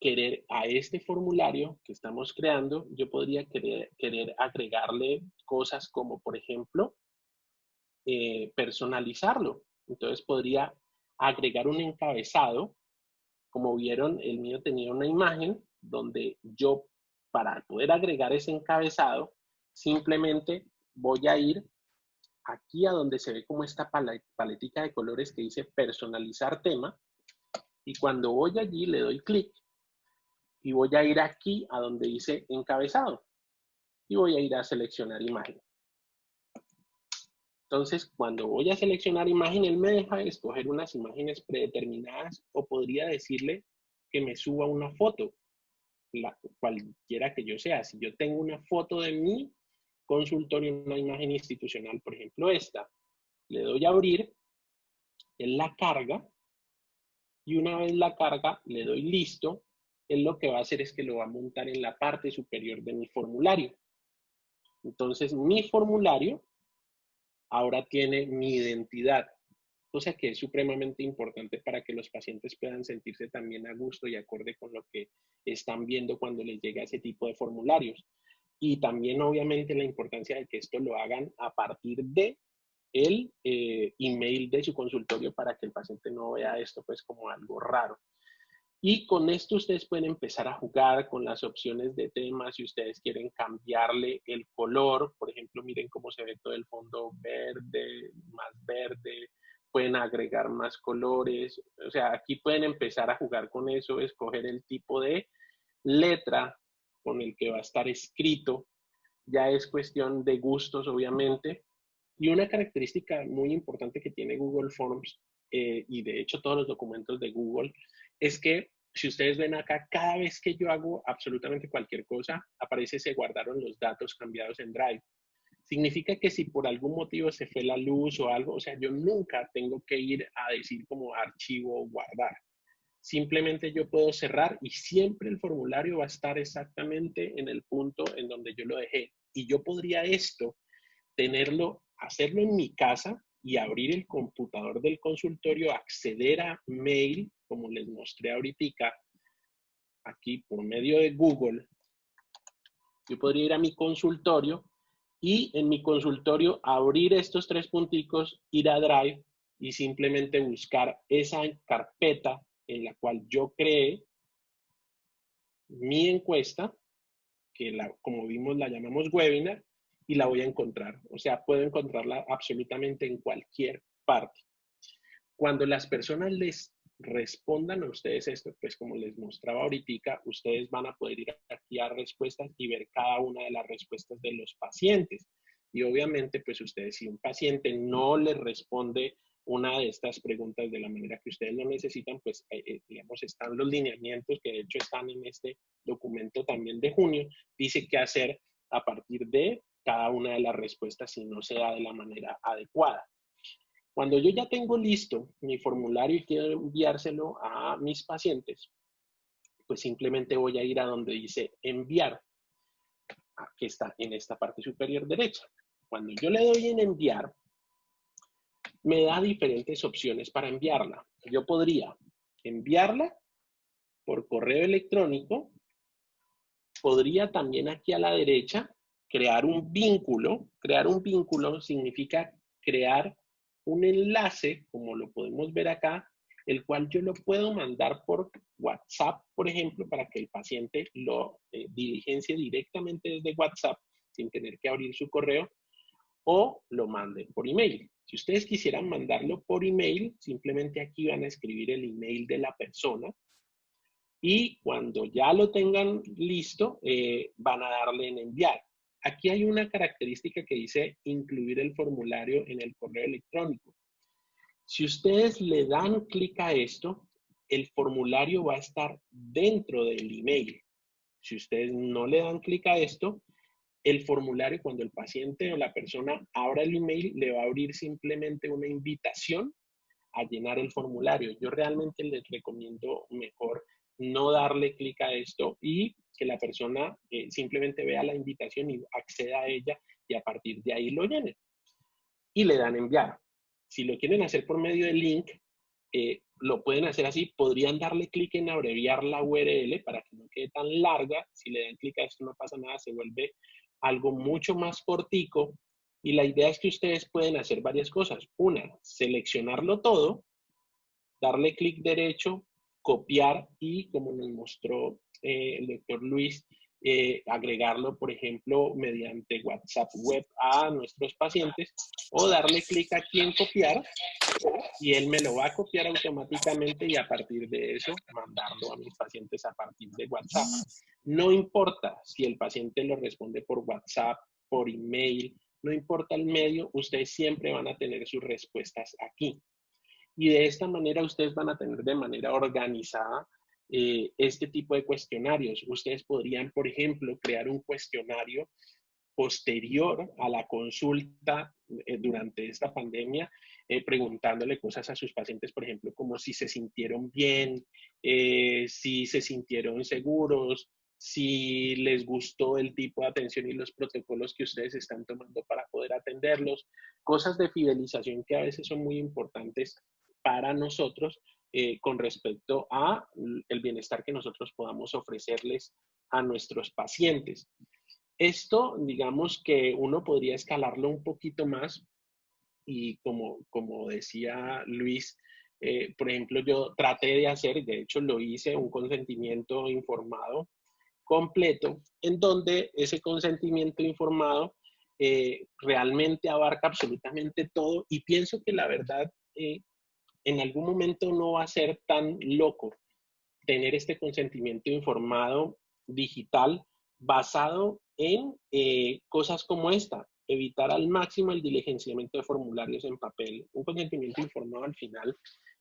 querer a este formulario que estamos creando, yo podría querer agregarle cosas como, por ejemplo, personalizarlo. Entonces podría agregar un encabezado. Como vieron, el mío tenía una imagen donde yo, para poder agregar ese encabezado, simplemente voy a ir aquí a donde se ve como esta paletica de colores que dice personalizar tema. Y cuando voy allí, le doy clic y voy a ir aquí a donde dice encabezado y voy a ir a seleccionar imagen. Entonces, cuando voy a seleccionar imagen, él me deja escoger unas imágenes predeterminadas o podría decirle que me suba una foto, cualquiera que yo sea. Si yo tengo una foto de mi consultorio, una imagen institucional, por ejemplo esta, le doy a abrir, él la carga y una vez la carga, le doy listo. Él lo que va a hacer es que lo va a montar en la parte superior de mi formulario. Entonces, mi formulario ahora tiene mi identidad, cosa que es supremamente importante para que los pacientes puedan sentirse también a gusto y acorde con lo que están viendo cuando les llega ese tipo de formularios. Y también, obviamente, la importancia de que esto lo hagan a partir de el email de su consultorio para que el paciente no vea esto pues como algo raro. Y con esto ustedes pueden empezar a jugar con las opciones de temas. Si ustedes quieren cambiarle el color, por ejemplo, miren cómo se ve todo el fondo verde, más verde. Pueden agregar más colores. O sea, aquí pueden empezar a jugar con eso, escoger el tipo de letra con el que va a estar escrito. Ya es cuestión de gustos, obviamente. Y una característica muy importante que tiene Google Forms, y de hecho todos los documentos de Google, es que si ustedes ven acá, cada vez que yo hago absolutamente cualquier cosa, aparece se guardaron los datos cambiados en Drive. Significa que si por algún motivo se fue la luz o algo, o sea, yo nunca tengo que ir a decir como archivo o guardar. Simplemente yo puedo cerrar y siempre el formulario va a estar exactamente en el punto en donde yo lo dejé. Y yo podría esto tenerlo, hacerlo en mi casa y abrir el computador del consultorio, acceder a mail, como les mostré ahorita, aquí por medio de Google. Yo podría ir a mi consultorio y en mi consultorio abrir estos tres punticos, ir a Drive y simplemente buscar esa carpeta en la cual yo creé mi encuesta, que como vimos la llamamos webinar, y la voy a encontrar. O sea, puedo encontrarla absolutamente en cualquier parte. Cuando las personas les respondan a ustedes esto, pues como les mostraba ahorita, ustedes van a poder ir aquí a respuestas y ver cada una de las respuestas de los pacientes. Y obviamente, pues ustedes, si un paciente no les responde una de estas preguntas de la manera que ustedes lo necesitan, pues digamos, están los lineamientos que de hecho están en este documento también de junio, dice qué hacer a partir de cada una de las respuestas si no se da de la manera adecuada. Cuando yo ya tengo listo mi formulario y quiero enviárselo a mis pacientes, pues simplemente voy a ir a donde dice enviar, que está en esta parte superior derecha. Cuando yo le doy en enviar, me da diferentes opciones para enviarla. Yo podría enviarla por correo electrónico, podría también aquí a la derecha crear un vínculo. Crear un vínculo significa crear un enlace, como lo podemos ver acá, el cual yo lo puedo mandar por WhatsApp, por ejemplo, para que el paciente lo diligencie directamente desde WhatsApp sin tener que abrir su correo, o lo manden por email. Si ustedes quisieran mandarlo por email, simplemente aquí van a escribir el email de la persona y cuando ya lo tengan listo, van a darle en enviar. Aquí hay una característica que dice incluir el formulario en el correo electrónico. Si ustedes le dan clic a esto, el formulario va a estar dentro del email. Si ustedes no le dan clic a esto, el formulario, cuando el paciente o la persona abra el email, le va a abrir simplemente una invitación a llenar el formulario. Yo realmente les recomiendo mejor no darle clic a esto y que la persona simplemente vea la invitación y acceda a ella y a partir de ahí lo llene. Y le dan enviar. Si lo quieren hacer por medio del link, lo pueden hacer así. Podrían darle clic en abreviar la URL para que no quede tan larga. Si le dan clic a esto no pasa nada, se vuelve algo mucho más cortico. Y la idea es que ustedes pueden hacer varias cosas. Una, seleccionarlo todo, darle clic derecho, copiar y, como nos mostró el doctor Luis, agregarlo, por ejemplo, mediante WhatsApp web a nuestros pacientes, o darle clic aquí en copiar y él me lo va a copiar automáticamente y a partir de eso mandarlo a mis pacientes a partir de WhatsApp. No importa si el paciente lo responde por WhatsApp, por email, no importa el medio, ustedes siempre van a tener sus respuestas aquí. Y de esta manera ustedes van a tener de manera organizada este tipo de cuestionarios. Ustedes podrían, por ejemplo, crear un cuestionario posterior a la consulta durante esta pandemia, preguntándole cosas a sus pacientes, por ejemplo, como si se sintieron bien, si se sintieron seguros, si les gustó el tipo de atención y los protocolos que ustedes están tomando para poder atenderlos, cosas de fidelización que a veces son muy importantes para nosotros con respecto a el bienestar que nosotros podamos ofrecerles a nuestros pacientes. Esto, digamos que uno podría escalarlo un poquito más y como decía Luis, por ejemplo, yo traté de hacer, de hecho lo hice, un consentimiento informado completo, en donde ese consentimiento informado realmente abarca absolutamente todo y pienso que la verdad en algún momento no va a ser tan loco tener este consentimiento informado digital basado en cosas como esta, evitar al máximo el diligenciamiento de formularios en papel. Un consentimiento informado al final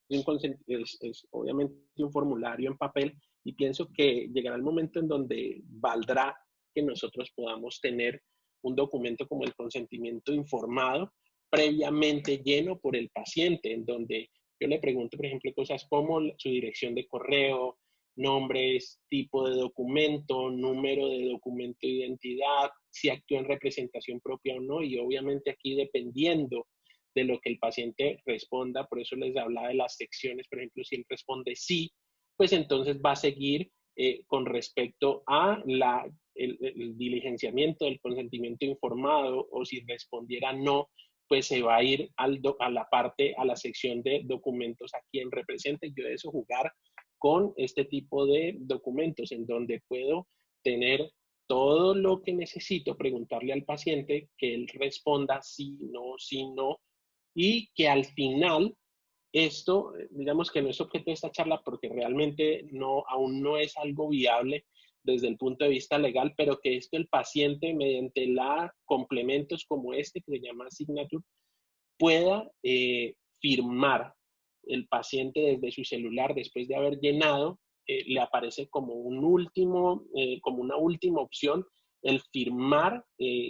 es obviamente un formulario en papel y pienso que llegará el momento en donde valdrá que nosotros podamos tener un documento como el consentimiento informado previamente lleno por el paciente, en donde yo le pregunto, por ejemplo, cosas como su dirección de correo, nombres, tipo de documento, número de documento de identidad, si actúa en representación propia o no, y obviamente aquí dependiendo de lo que el paciente responda, por eso les hablaba de las secciones, por ejemplo, si él responde sí, pues entonces va a seguir con respecto a el diligenciamiento del consentimiento informado, o si respondiera no, pues se va a ir a la parte, a la sección de documentos a quien represente. Yo de eso jugar con este tipo de documentos en donde puedo tener todo lo que necesito, preguntarle al paciente, que él responda sí, no, y que al final esto, digamos que no es objeto de esta charla porque realmente no, aún no es algo viable desde el punto de vista legal, pero que esto el paciente mediante complementos como este que se llama Signature pueda firmar el paciente desde su celular después de haber llenado, le aparece como como una última opción el firmar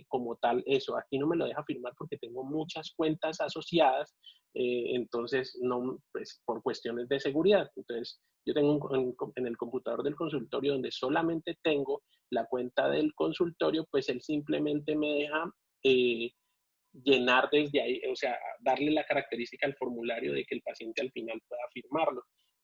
como tal eso. Aquí no me lo deja firmar porque tengo muchas cuentas asociadas, entonces no, pues por cuestiones de seguridad. Entonces yo tengo en el computador del consultorio donde solamente tengo la cuenta del consultorio, pues él simplemente me deja llenar desde ahí, o sea, darle la característica al formulario de que el paciente al final pueda firmarlo.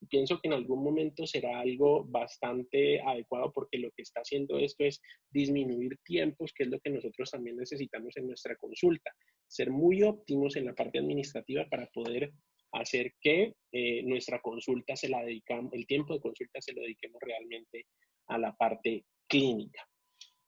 Pienso que en algún momento será algo bastante adecuado porque lo que está haciendo esto es disminuir tiempos, que es lo que nosotros también necesitamos en nuestra consulta. Ser muy óptimos en la parte administrativa para poder hacer que nuestra consulta se la dedicamos, el tiempo de consulta se lo dediquemos realmente a la parte clínica.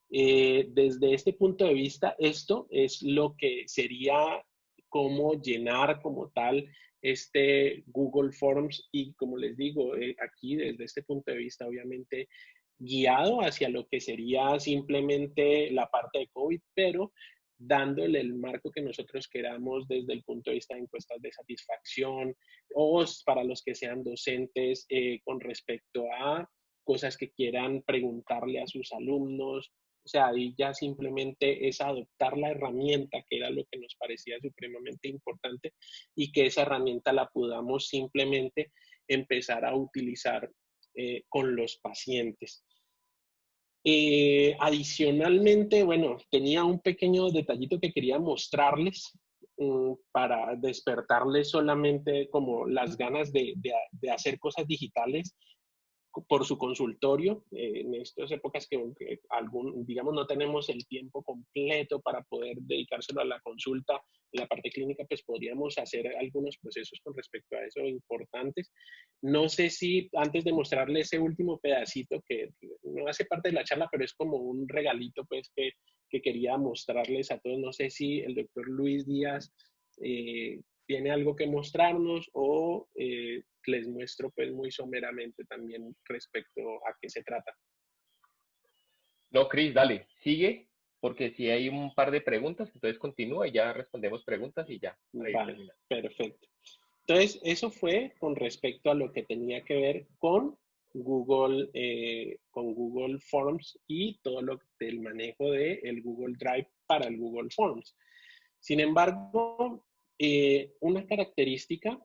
Desde este punto de vista, esto es lo que sería cómo llenar como tal este Google Forms y como les digo, aquí desde este punto de vista obviamente guiado hacia lo que sería simplemente la parte de COVID, pero dándole el marco que nosotros queramos desde el punto de vista de encuestas de satisfacción o para los que sean docentes con respecto a cosas que quieran preguntarle a sus alumnos. O sea, ahí ya simplemente es adoptar la herramienta, que era lo que nos parecía supremamente importante, y que esa herramienta la podamos simplemente empezar a utilizar con los pacientes. Adicionalmente, bueno, tenía un pequeño detallito que quería mostrarles para despertarles solamente como las ganas de hacer cosas digitales por su consultorio. En estas épocas que digamos, no tenemos el tiempo completo para poder dedicárselo a la consulta, en la parte clínica, pues podríamos hacer algunos procesos con respecto a eso importantes. No sé si antes de mostrarle ese último pedacito que no hace parte de la charla, pero es como un regalito pues que quería mostrarles a todos. No sé si el doctor Luis Díaz tiene algo que mostrarnos o les muestro pues muy someramente también respecto a qué se trata. No, Cris, dale, sigue, porque si hay un par de preguntas, entonces continúa y ya respondemos preguntas y ya, para ir Vale, terminando. perfecto. Entonces, eso fue con respecto a lo que tenía que ver con Google Forms y todo lo del manejo del Google Drive para el Google Forms. Sin embargo, una característica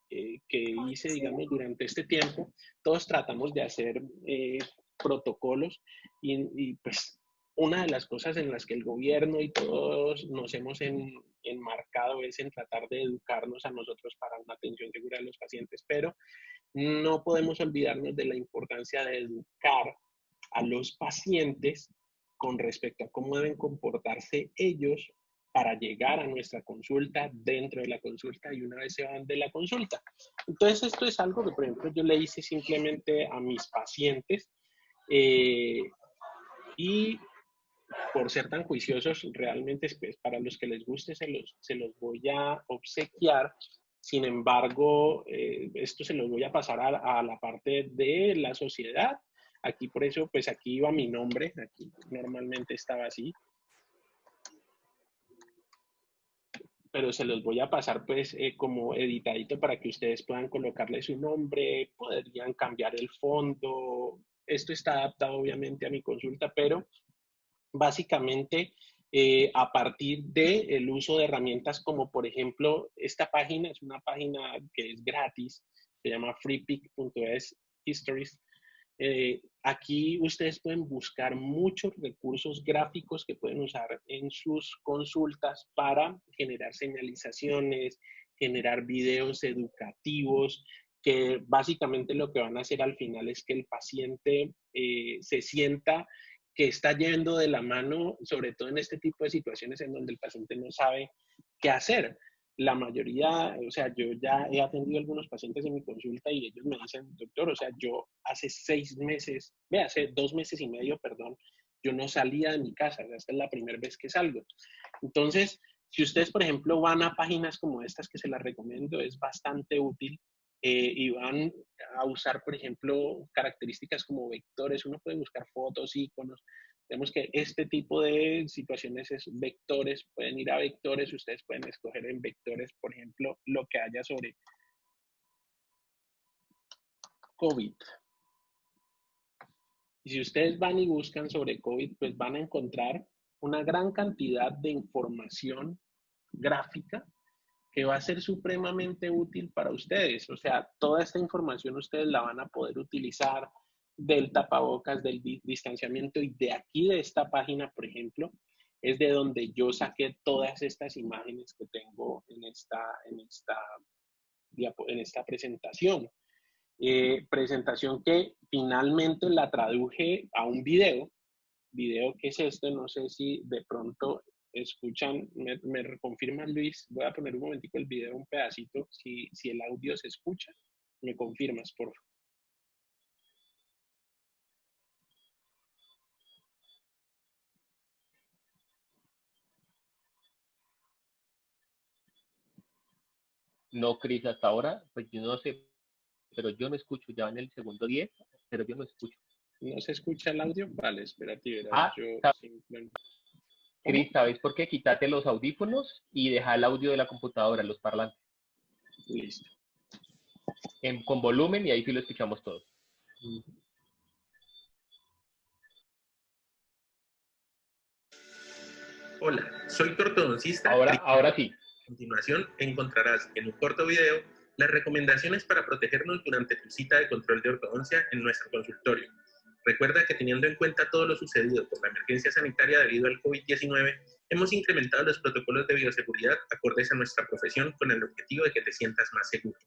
que hice, digamos, durante este tiempo, todos tratamos de hacer protocolos y pues una de las cosas en las que el gobierno y todos nos hemos enmarcado es en tratar de educarnos a nosotros para una atención segura de los pacientes, pero no podemos olvidarnos de la importancia de educar a los pacientes con respecto a cómo deben comportarse ellos para llegar a nuestra consulta, dentro de la consulta y una vez se van de la consulta. Entonces, esto es algo que, por ejemplo, yo le hice simplemente a mis pacientes y por ser tan juiciosos, realmente pues, para los que les guste se los voy a obsequiar. Sin embargo, esto se los voy a pasar a la parte de la sociedad. Aquí por eso, pues aquí iba mi nombre, aquí normalmente estaba así, pero se los voy a pasar pues como editadito para que ustedes puedan colocarle su nombre, podrían cambiar el fondo. Esto está adaptado obviamente a mi consulta, pero básicamente a partir del uso de herramientas como por ejemplo esta página, es una página que es gratis, se llama freepik.es histories. Aquí ustedes pueden buscar muchos recursos gráficos que pueden usar en sus consultas para generar señalizaciones, generar videos educativos, que básicamente lo que van a hacer al final es que el paciente se sienta que está yendo de la mano, sobre todo en este tipo de situaciones en donde el paciente no sabe qué hacer. La mayoría, o sea, yo ya he atendido a algunos pacientes en mi consulta y ellos me dicen, doctor, o sea, yo hace 6 meses, hace 2 meses y medio, perdón, yo no salía de mi casa, esta es la primera vez que salgo. Entonces, si ustedes, por ejemplo, van a páginas como estas que se las recomiendo, es bastante útil y van a usar, por ejemplo, características como vectores. Uno puede buscar fotos, iconos. Vemos que este tipo de situaciones es vectores. Pueden ir a vectores. Ustedes pueden escoger en vectores, por ejemplo, lo que haya sobre COVID. Y si ustedes van y buscan sobre COVID, pues van a encontrar una gran cantidad de información gráfica que va a ser supremamente útil para ustedes. O sea, toda esta información ustedes la van a poder utilizar del tapabocas, del distanciamiento y de aquí de esta página, por ejemplo, es de donde yo saqué todas estas imágenes que tengo en esta presentación. Presentación que finalmente la traduje a un video. Video que es este, no sé si de pronto escuchan, me confirman Luis, voy a poner un momentico el video, un pedacito, si el audio se escucha, me confirmas, por favor. No, Cris, hasta ahora, pues yo no sé, pero yo no escucho, ya en el segundo 10, pero yo no escucho. ¿No se escucha el audio? Vale, espérate, verás, Ah, yo simplemente... Cris, ¿Cómo? ¿sabes por qué? Quítate los audífonos y deja el audio de la computadora, los parlantes, Listo. con volumen y ahí sí lo escuchamos todos. Hola, soy tu ortodoncista. Ahora sí. A continuación, encontrarás en un corto video las recomendaciones para protegernos durante tu cita de control de ortodoncia en nuestro consultorio. Recuerda que teniendo en cuenta todo lo sucedido por la emergencia sanitaria debido al COVID-19, hemos incrementado los protocolos de bioseguridad acordes a nuestra profesión con el objetivo de que te sientas más seguro.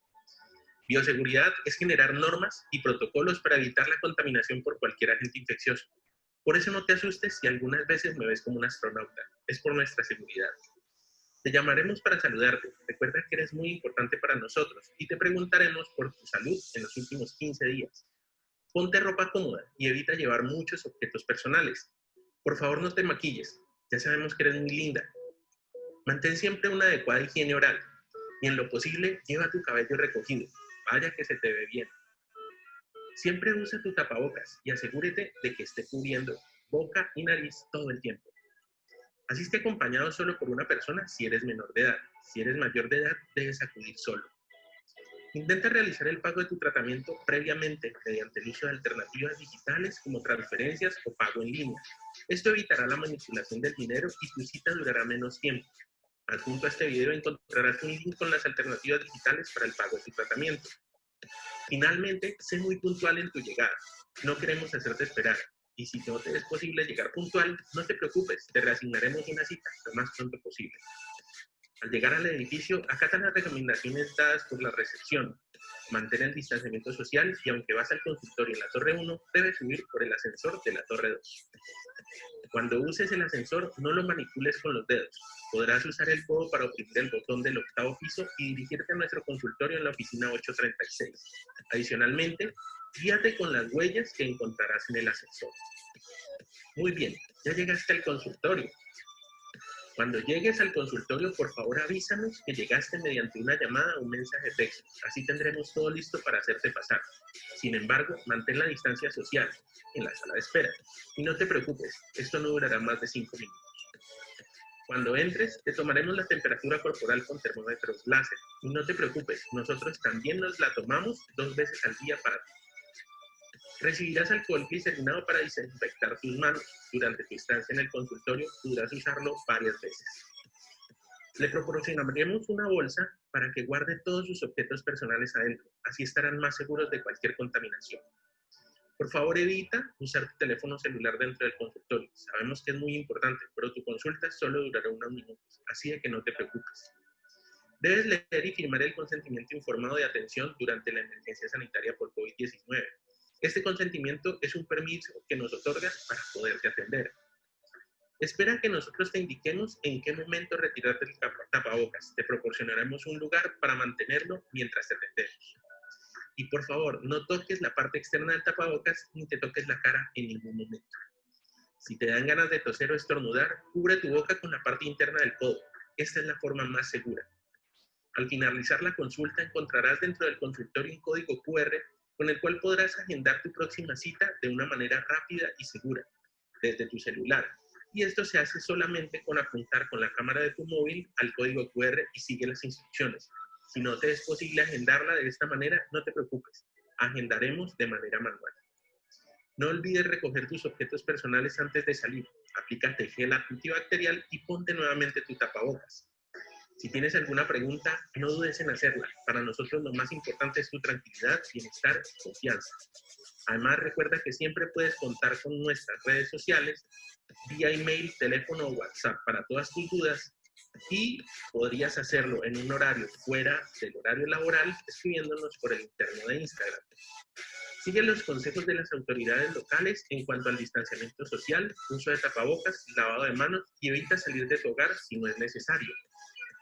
Bioseguridad es generar normas y protocolos para evitar la contaminación por cualquier agente infeccioso. Por eso no te asustes si algunas veces me ves como un astronauta, es por nuestra seguridad. Te llamaremos para saludarte, recuerda que eres muy importante para nosotros y te preguntaremos por tu salud en los últimos 15 días. Ponte ropa cómoda y evita llevar muchos objetos personales. Por favor no te maquilles, ya sabemos que eres muy linda. Mantén siempre una adecuada higiene oral y en lo posible lleva tu cabello recogido, vaya que se te ve bien. Siempre usa tu tapabocas y asegúrate de que esté cubriendo boca y nariz todo el tiempo. Asiste acompañado solo por una persona si eres menor de edad. Si eres mayor de edad, debes acudir solo. Intenta realizar el pago de tu tratamiento previamente mediante el uso de alternativas digitales como transferencias o pago en línea. Esto evitará la manipulación del dinero y tu cita durará menos tiempo. Adjunto a este video encontrarás un link con las alternativas digitales para el pago de tu tratamiento. Finalmente, sé muy puntual en tu llegada. No queremos hacerte esperar. Y si no te es posible llegar puntual, no te preocupes, te reasignaremos una cita lo más pronto posible. Al llegar al edificio, acata las recomendaciones dadas por la recepción. Mantén el distanciamiento social y aunque vas al consultorio en la torre 1, debes subir por el ascensor de la torre 2. Cuando uses el ascensor, no lo manipules con los dedos. Podrás usar el codo para oprimir el botón del 8º piso y dirigirte a nuestro consultorio en la oficina 836. Adicionalmente, guíate con las huellas que encontrarás en el ascensor. Muy bien, ya llegaste al consultorio. Cuando llegues al consultorio, por favor avísanos que llegaste mediante una llamada o un mensaje de texto. Así tendremos todo listo para hacerte pasar. Sin embargo, mantén la distancia social en la sala de espera. Y no te preocupes, esto no durará más de 5 minutos. Cuando entres, te tomaremos la temperatura corporal con termómetros láser. Y no te preocupes, nosotros también nos la tomamos 2 veces al día para ti. Recibirás alcohol glicerinado para desinfectar tus manos. Durante tu estancia en el consultorio, podrás usarlo varias veces. Le proporcionaremos una bolsa para que guarde todos sus objetos personales adentro. Así estarán más seguros de cualquier contaminación. Por favor, evita usar tu teléfono celular dentro del consultorio. Sabemos que es muy importante, pero tu consulta solo durará unos minutos, así de que no te preocupes. Debes leer y firmar el consentimiento informado de atención durante la emergencia sanitaria por COVID-19. Este consentimiento es un permiso que nos otorgas para poderte atender. Espera que nosotros te indiquemos en qué momento retirarte el tapabocas. Te proporcionaremos un lugar para mantenerlo mientras te atendemos. Y por favor, no toques la parte externa del tapabocas ni te toques la cara en ningún momento. Si te dan ganas de toser o estornudar, cubre tu boca con la parte interna del codo. Esta es la forma más segura. Al finalizar la consulta, encontrarás dentro del consultorio un código QR con el cual podrás agendar tu próxima cita de una manera rápida y segura, desde tu celular. Y esto se hace solamente con apuntar con la cámara de tu móvil al código QR y sigue las instrucciones. Si no te es posible agendarla de esta manera, no te preocupes, agendaremos de manera manual. No olvides recoger tus objetos personales antes de salir. Aplícate gel antibacterial y ponte nuevamente tu tapabocas. Si tienes alguna pregunta, no dudes en hacerla. Para nosotros lo más importante es tu tranquilidad, bienestar y confianza. Además, recuerda que siempre puedes contar con nuestras redes sociales, vía email, teléfono o WhatsApp para todas tus dudas Y podrías hacerlo en un horario fuera del horario laboral escribiéndonos por el interno de Instagram. Sigue los consejos de las autoridades locales en cuanto al distanciamiento social, uso de tapabocas, lavado de manos y evita salir de tu hogar si no es necesario.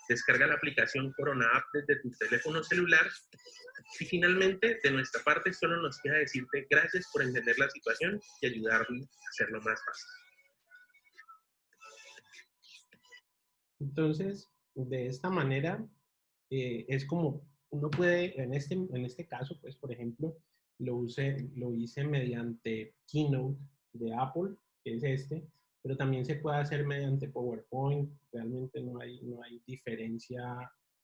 Descarga la aplicación Corona App desde tu teléfono celular. Y finalmente, de nuestra parte, solo nos queda decirte gracias por entender la situación y ayudarme a hacerlo más fácil. Entonces, de esta manera, es como uno puede, en este caso, pues, por ejemplo, lo hice mediante Keynote de Apple, que es este, pero también se puede hacer mediante PowerPoint. Realmente no hay diferencia,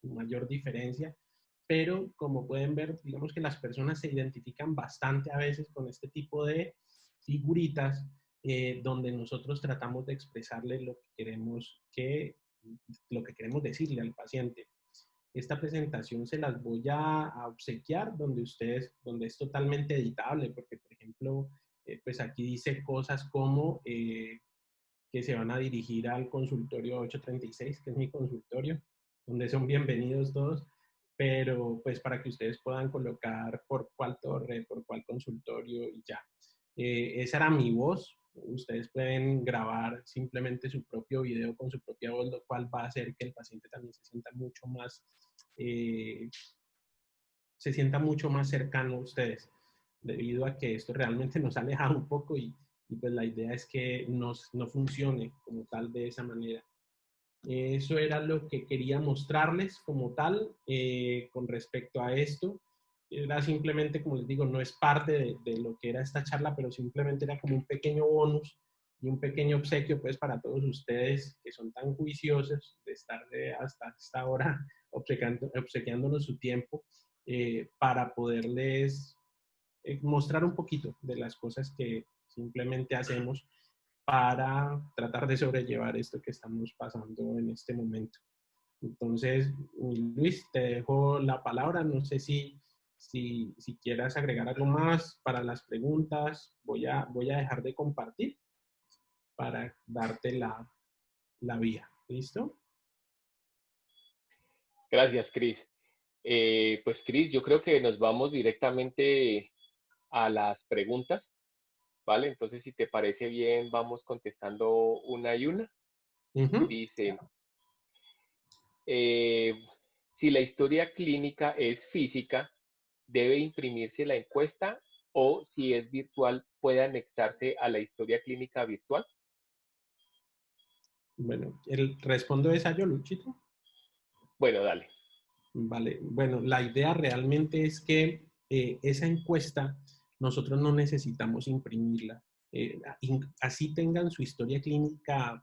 mayor diferencia, pero como pueden ver, digamos que las personas se identifican bastante a veces con este tipo de figuritas, donde nosotros tratamos de expresarle lo que queremos decirle al paciente. Esta presentación se las voy a obsequiar donde es totalmente editable, porque por ejemplo, pues aquí dice cosas como que se van a dirigir al consultorio 836, que es mi consultorio, donde son bienvenidos todos, pero pues para que ustedes puedan colocar por cuál torre, por cuál consultorio y ya. Esa era mi voz. Ustedes pueden grabar simplemente su propio video con su propia voz, lo cual va a hacer que el paciente también eh, se sienta mucho más cercano a ustedes, debido a que esto realmente nos ha alejado un poco y pues la idea es que no funcione como tal de esa manera. Eso era lo que quería mostrarles como tal con respecto a esto. Era simplemente, como les digo, no es parte de lo que era esta charla, pero simplemente era como un pequeño bonus y un pequeño obsequio pues para todos ustedes que son tan juiciosos de estar hasta esta hora obsequiándonos su tiempo para poderles mostrar un poquito de las cosas que simplemente hacemos para tratar de sobrellevar esto que estamos pasando en este momento. Entonces, Luis, te dejo la palabra. No sé si quieras agregar algo más para las preguntas. Voy a dejar de compartir para darte la vía. ¿Listo? Gracias, Cris. Pues, Cris, yo creo que nos vamos directamente a las preguntas, ¿vale? Entonces, si te parece bien, vamos contestando una y una. Dice, si la historia clínica es física, ¿debe imprimirse la encuesta o si es virtual, puede anexarse a la historia clínica virtual? Bueno, respondo esa yo, Luchito. Bueno, dale. Vale, bueno, la idea realmente es que esa encuesta nosotros no necesitamos imprimirla. Así tengan su historia clínica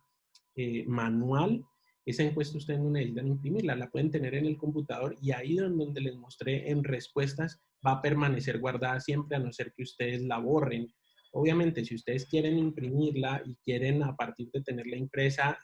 manual, esa encuesta ustedes no necesitan imprimirla, la pueden tener en el computador y ahí donde les mostré en respuestas va a permanecer guardada siempre a no ser que ustedes la borren. Obviamente, si ustedes quieren imprimirla y quieren a partir de tenerla impresa,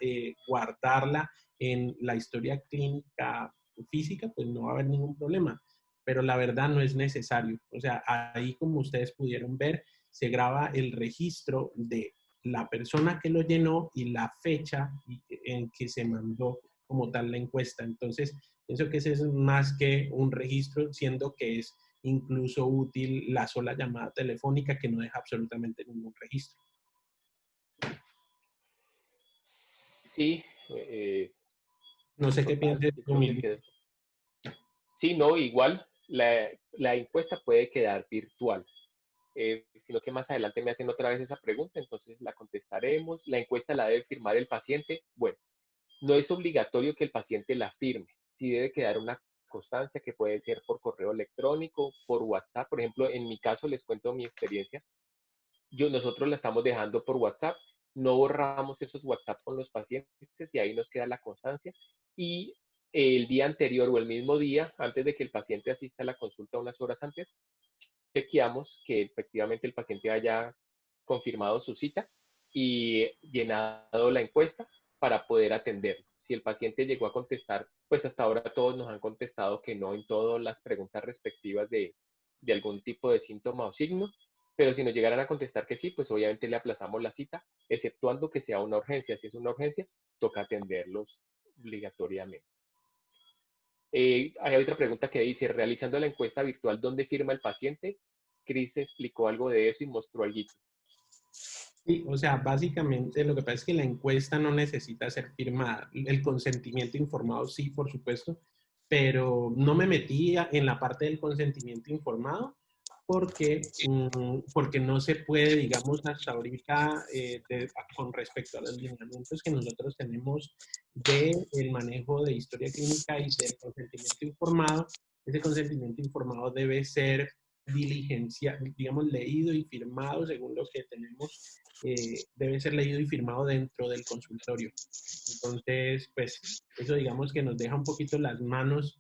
guardarla en la historia clínica física, pues no va a haber ningún problema, pero la verdad no es necesario. O sea, ahí como ustedes pudieron ver, se graba el registro de la persona que lo llenó y la fecha en que se mandó como tal la encuesta. Entonces, pienso que ese es más que un registro, siendo que es incluso útil la sola llamada telefónica que no deja absolutamente ningún registro. Sí, no sé qué total, piensas yo tú, creo que Mili. quedó. Sí, no, igual la encuesta puede quedar virtual, sino que más adelante me hacen otra vez esa pregunta, entonces la contestaremos. La encuesta la debe firmar el paciente. Bueno, no es obligatorio que el paciente la firme, sí debe quedar una constancia que puede ser por correo electrónico, por WhatsApp. Por ejemplo, en mi caso les cuento mi experiencia. Nosotros la estamos dejando por WhatsApp, no borramos esos WhatsApp con los pacientes y ahí nos queda la constancia. Y el día anterior o el mismo día, antes de que el paciente asista a la consulta unas horas antes, chequeamos que efectivamente el paciente haya confirmado su cita y llenado la encuesta para poder atenderlo. Si el paciente llegó a contestar, pues hasta ahora todos nos han contestado que no en todas las preguntas respectivas de algún tipo de síntoma o signo, pero si nos llegaran a contestar que sí, pues obviamente le aplazamos la cita, exceptuando que sea una urgencia. Si es una urgencia, toca atenderlos obligatoriamente. Hay otra pregunta que dice, realizando la encuesta virtual, ¿dónde firma el paciente? Chris explicó algo de eso y mostró algo. Sí, o sea, básicamente lo que pasa es que la encuesta no necesita ser firmada. El consentimiento informado sí, por supuesto, pero no me metí en la parte del consentimiento informado porque, porque no se puede, digamos, hasta ahorita, con respecto a los lineamientos que nosotros tenemos del manejo de historia clínica y del consentimiento informado, ese consentimiento informado debe ser diligencia, digamos, leído y firmado según lo que tenemos, debe ser leído y firmado dentro del consultorio. Entonces, pues eso digamos que nos deja un poquito las manos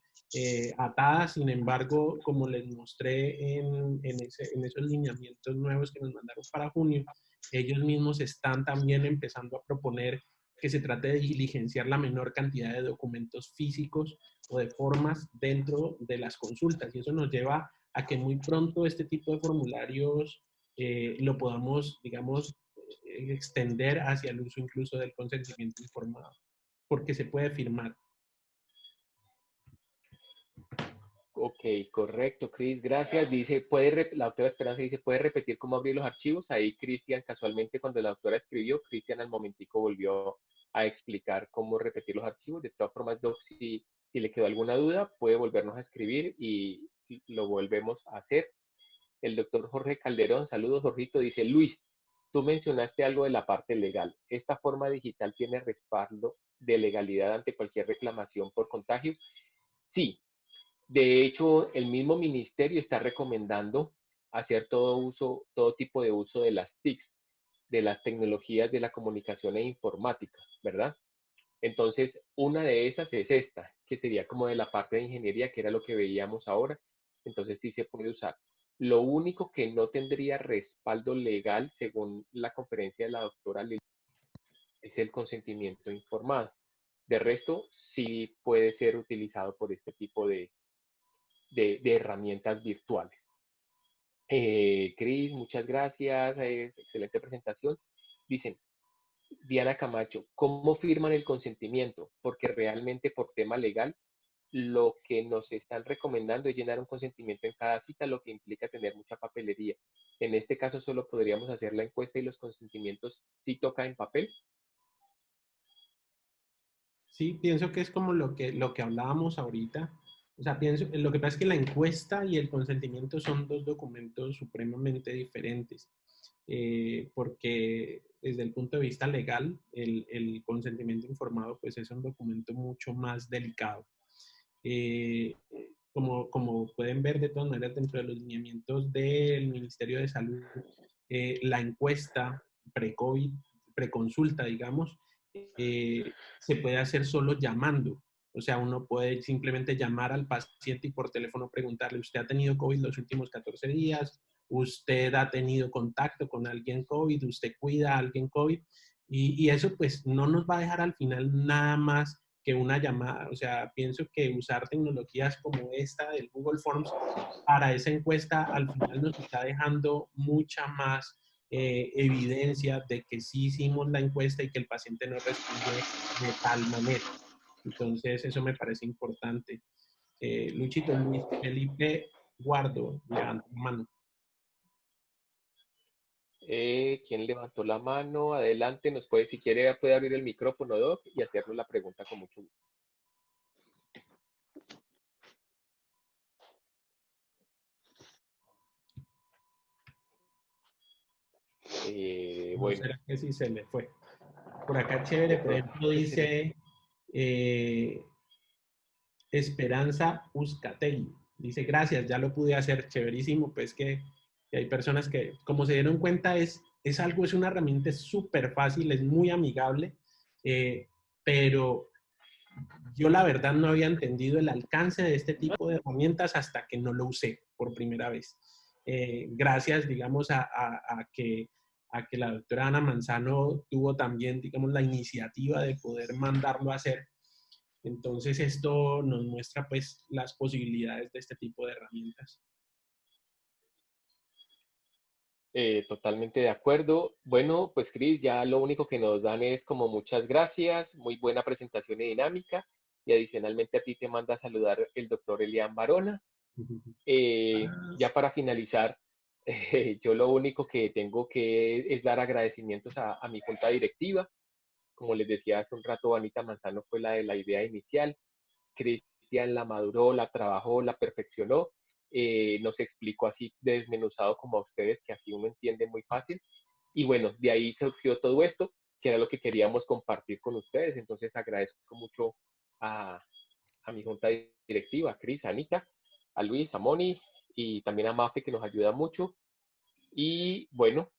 atadas. Sin embargo, como les mostré en esos lineamientos nuevos que nos mandaron para junio, ellos mismos están también empezando a proponer que se trate de diligenciar la menor cantidad de documentos físicos o de formas dentro de las consultas. Y eso nos lleva a que muy pronto este tipo de formularios lo podamos, digamos, extender hacia el uso incluso del consentimiento informado, porque se puede firmar. Ok, correcto, Cris, gracias. Dice, la doctora Esperanza dice, ¿puede repetir cómo abrir los archivos? Ahí Cristian, casualmente, cuando la doctora escribió, Cristian al momentico volvió a explicar cómo repetir los archivos. De todas formas, Doc, si le quedó alguna duda, puede volvernos a escribir y lo volvemos a hacer. El doctor Jorge Calderón, saludos, Jorgito, dice, Luis, tú mencionaste algo de la parte legal. ¿Esta forma digital tiene respaldo de legalidad ante cualquier reclamación por contagio? Sí. De hecho, el mismo ministerio está recomendando hacer todo tipo de uso de las TICs, de las tecnologías de la comunicación e informática, ¿verdad? Entonces, una de esas es esta, que sería como de la parte de ingeniería, que era lo que veíamos ahora. Entonces, sí se puede usar. Lo único que no tendría respaldo legal, según la conferencia de la doctora Lili, es el consentimiento informado. De resto, sí puede ser utilizado por este tipo de herramientas virtuales. Cris, muchas gracias, excelente presentación. Dicen, Diana Camacho, ¿cómo firman el consentimiento? Porque realmente por tema legal, lo que nos están recomendando es llenar un consentimiento en cada cita, lo que implica tener mucha papelería. En este caso solo podríamos hacer la encuesta y los consentimientos sí toca en papel. Sí, pienso que es como lo que hablábamos ahorita. O sea, pienso, lo que pasa es que la encuesta y el consentimiento son dos documentos supremamente diferentes, porque desde el punto de vista legal, el consentimiento informado pues es un documento mucho más delicado. Como pueden ver de todas maneras dentro de los lineamientos del Ministerio de Salud, la encuesta pre-COVID, preconsulta, digamos, se puede hacer solo llamando. O sea, uno puede simplemente llamar al paciente y por teléfono preguntarle, ¿usted ha tenido COVID los últimos 14 días? ¿Usted ha tenido contacto con alguien COVID? ¿Usted cuida a alguien COVID? Y eso pues no nos va a dejar al final nada más que una llamada. O sea, pienso que usar tecnologías como esta del Google Forms para esa encuesta al final nos está dejando mucha más evidencia de que sí hicimos la encuesta y que el paciente no respondió de tal manera. Entonces, eso me parece importante. Luchito, Luis Felipe Guardo, levanta la mano. ¿Quién levantó la mano? Adelante, si quiere puede abrir el micrófono, Doc, y hacernos la pregunta con mucho gusto. No, ¿será que sí se le fue? Por acá, chévere, por ejemplo, dice Esperanza Uzcategui. Dice, gracias, ya lo pude hacer, chéverísimo. Pues que hay personas que, como se dieron cuenta, es una herramienta súper fácil, es muy amigable, pero yo la verdad no había entendido el alcance de este tipo de herramientas hasta que no lo usé por primera vez. Gracias, digamos, a que la doctora Ana Manzano tuvo también, digamos, la iniciativa de poder mandarlo a hacer. Entonces, esto nos muestra, pues, las posibilidades de este tipo de herramientas. Totalmente de acuerdo. Bueno, pues Cris, ya lo único que nos dan es como muchas gracias, muy buena presentación y dinámica, y adicionalmente a ti te manda a saludar el doctor Elian Barona. Ah, Ya para finalizar, yo lo único que tengo que es dar agradecimientos a mi junta directiva. Como les decía hace un rato, Anita Manzano fue la de la idea inicial. Cristian la maduró, la trabajó, la perfeccionó, nos explicó así desmenuzado como a ustedes, que así uno entiende muy fácil. Y bueno, de ahí surgió todo esto, que era lo que queríamos compartir con ustedes. Entonces agradezco mucho a, a mi junta directiva, a Cris, a Anita, a Luis, a Moni y también a Mafe, que nos ayuda mucho. Y bueno,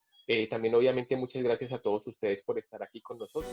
también obviamente muchas gracias a todos ustedes por estar aquí con nosotros.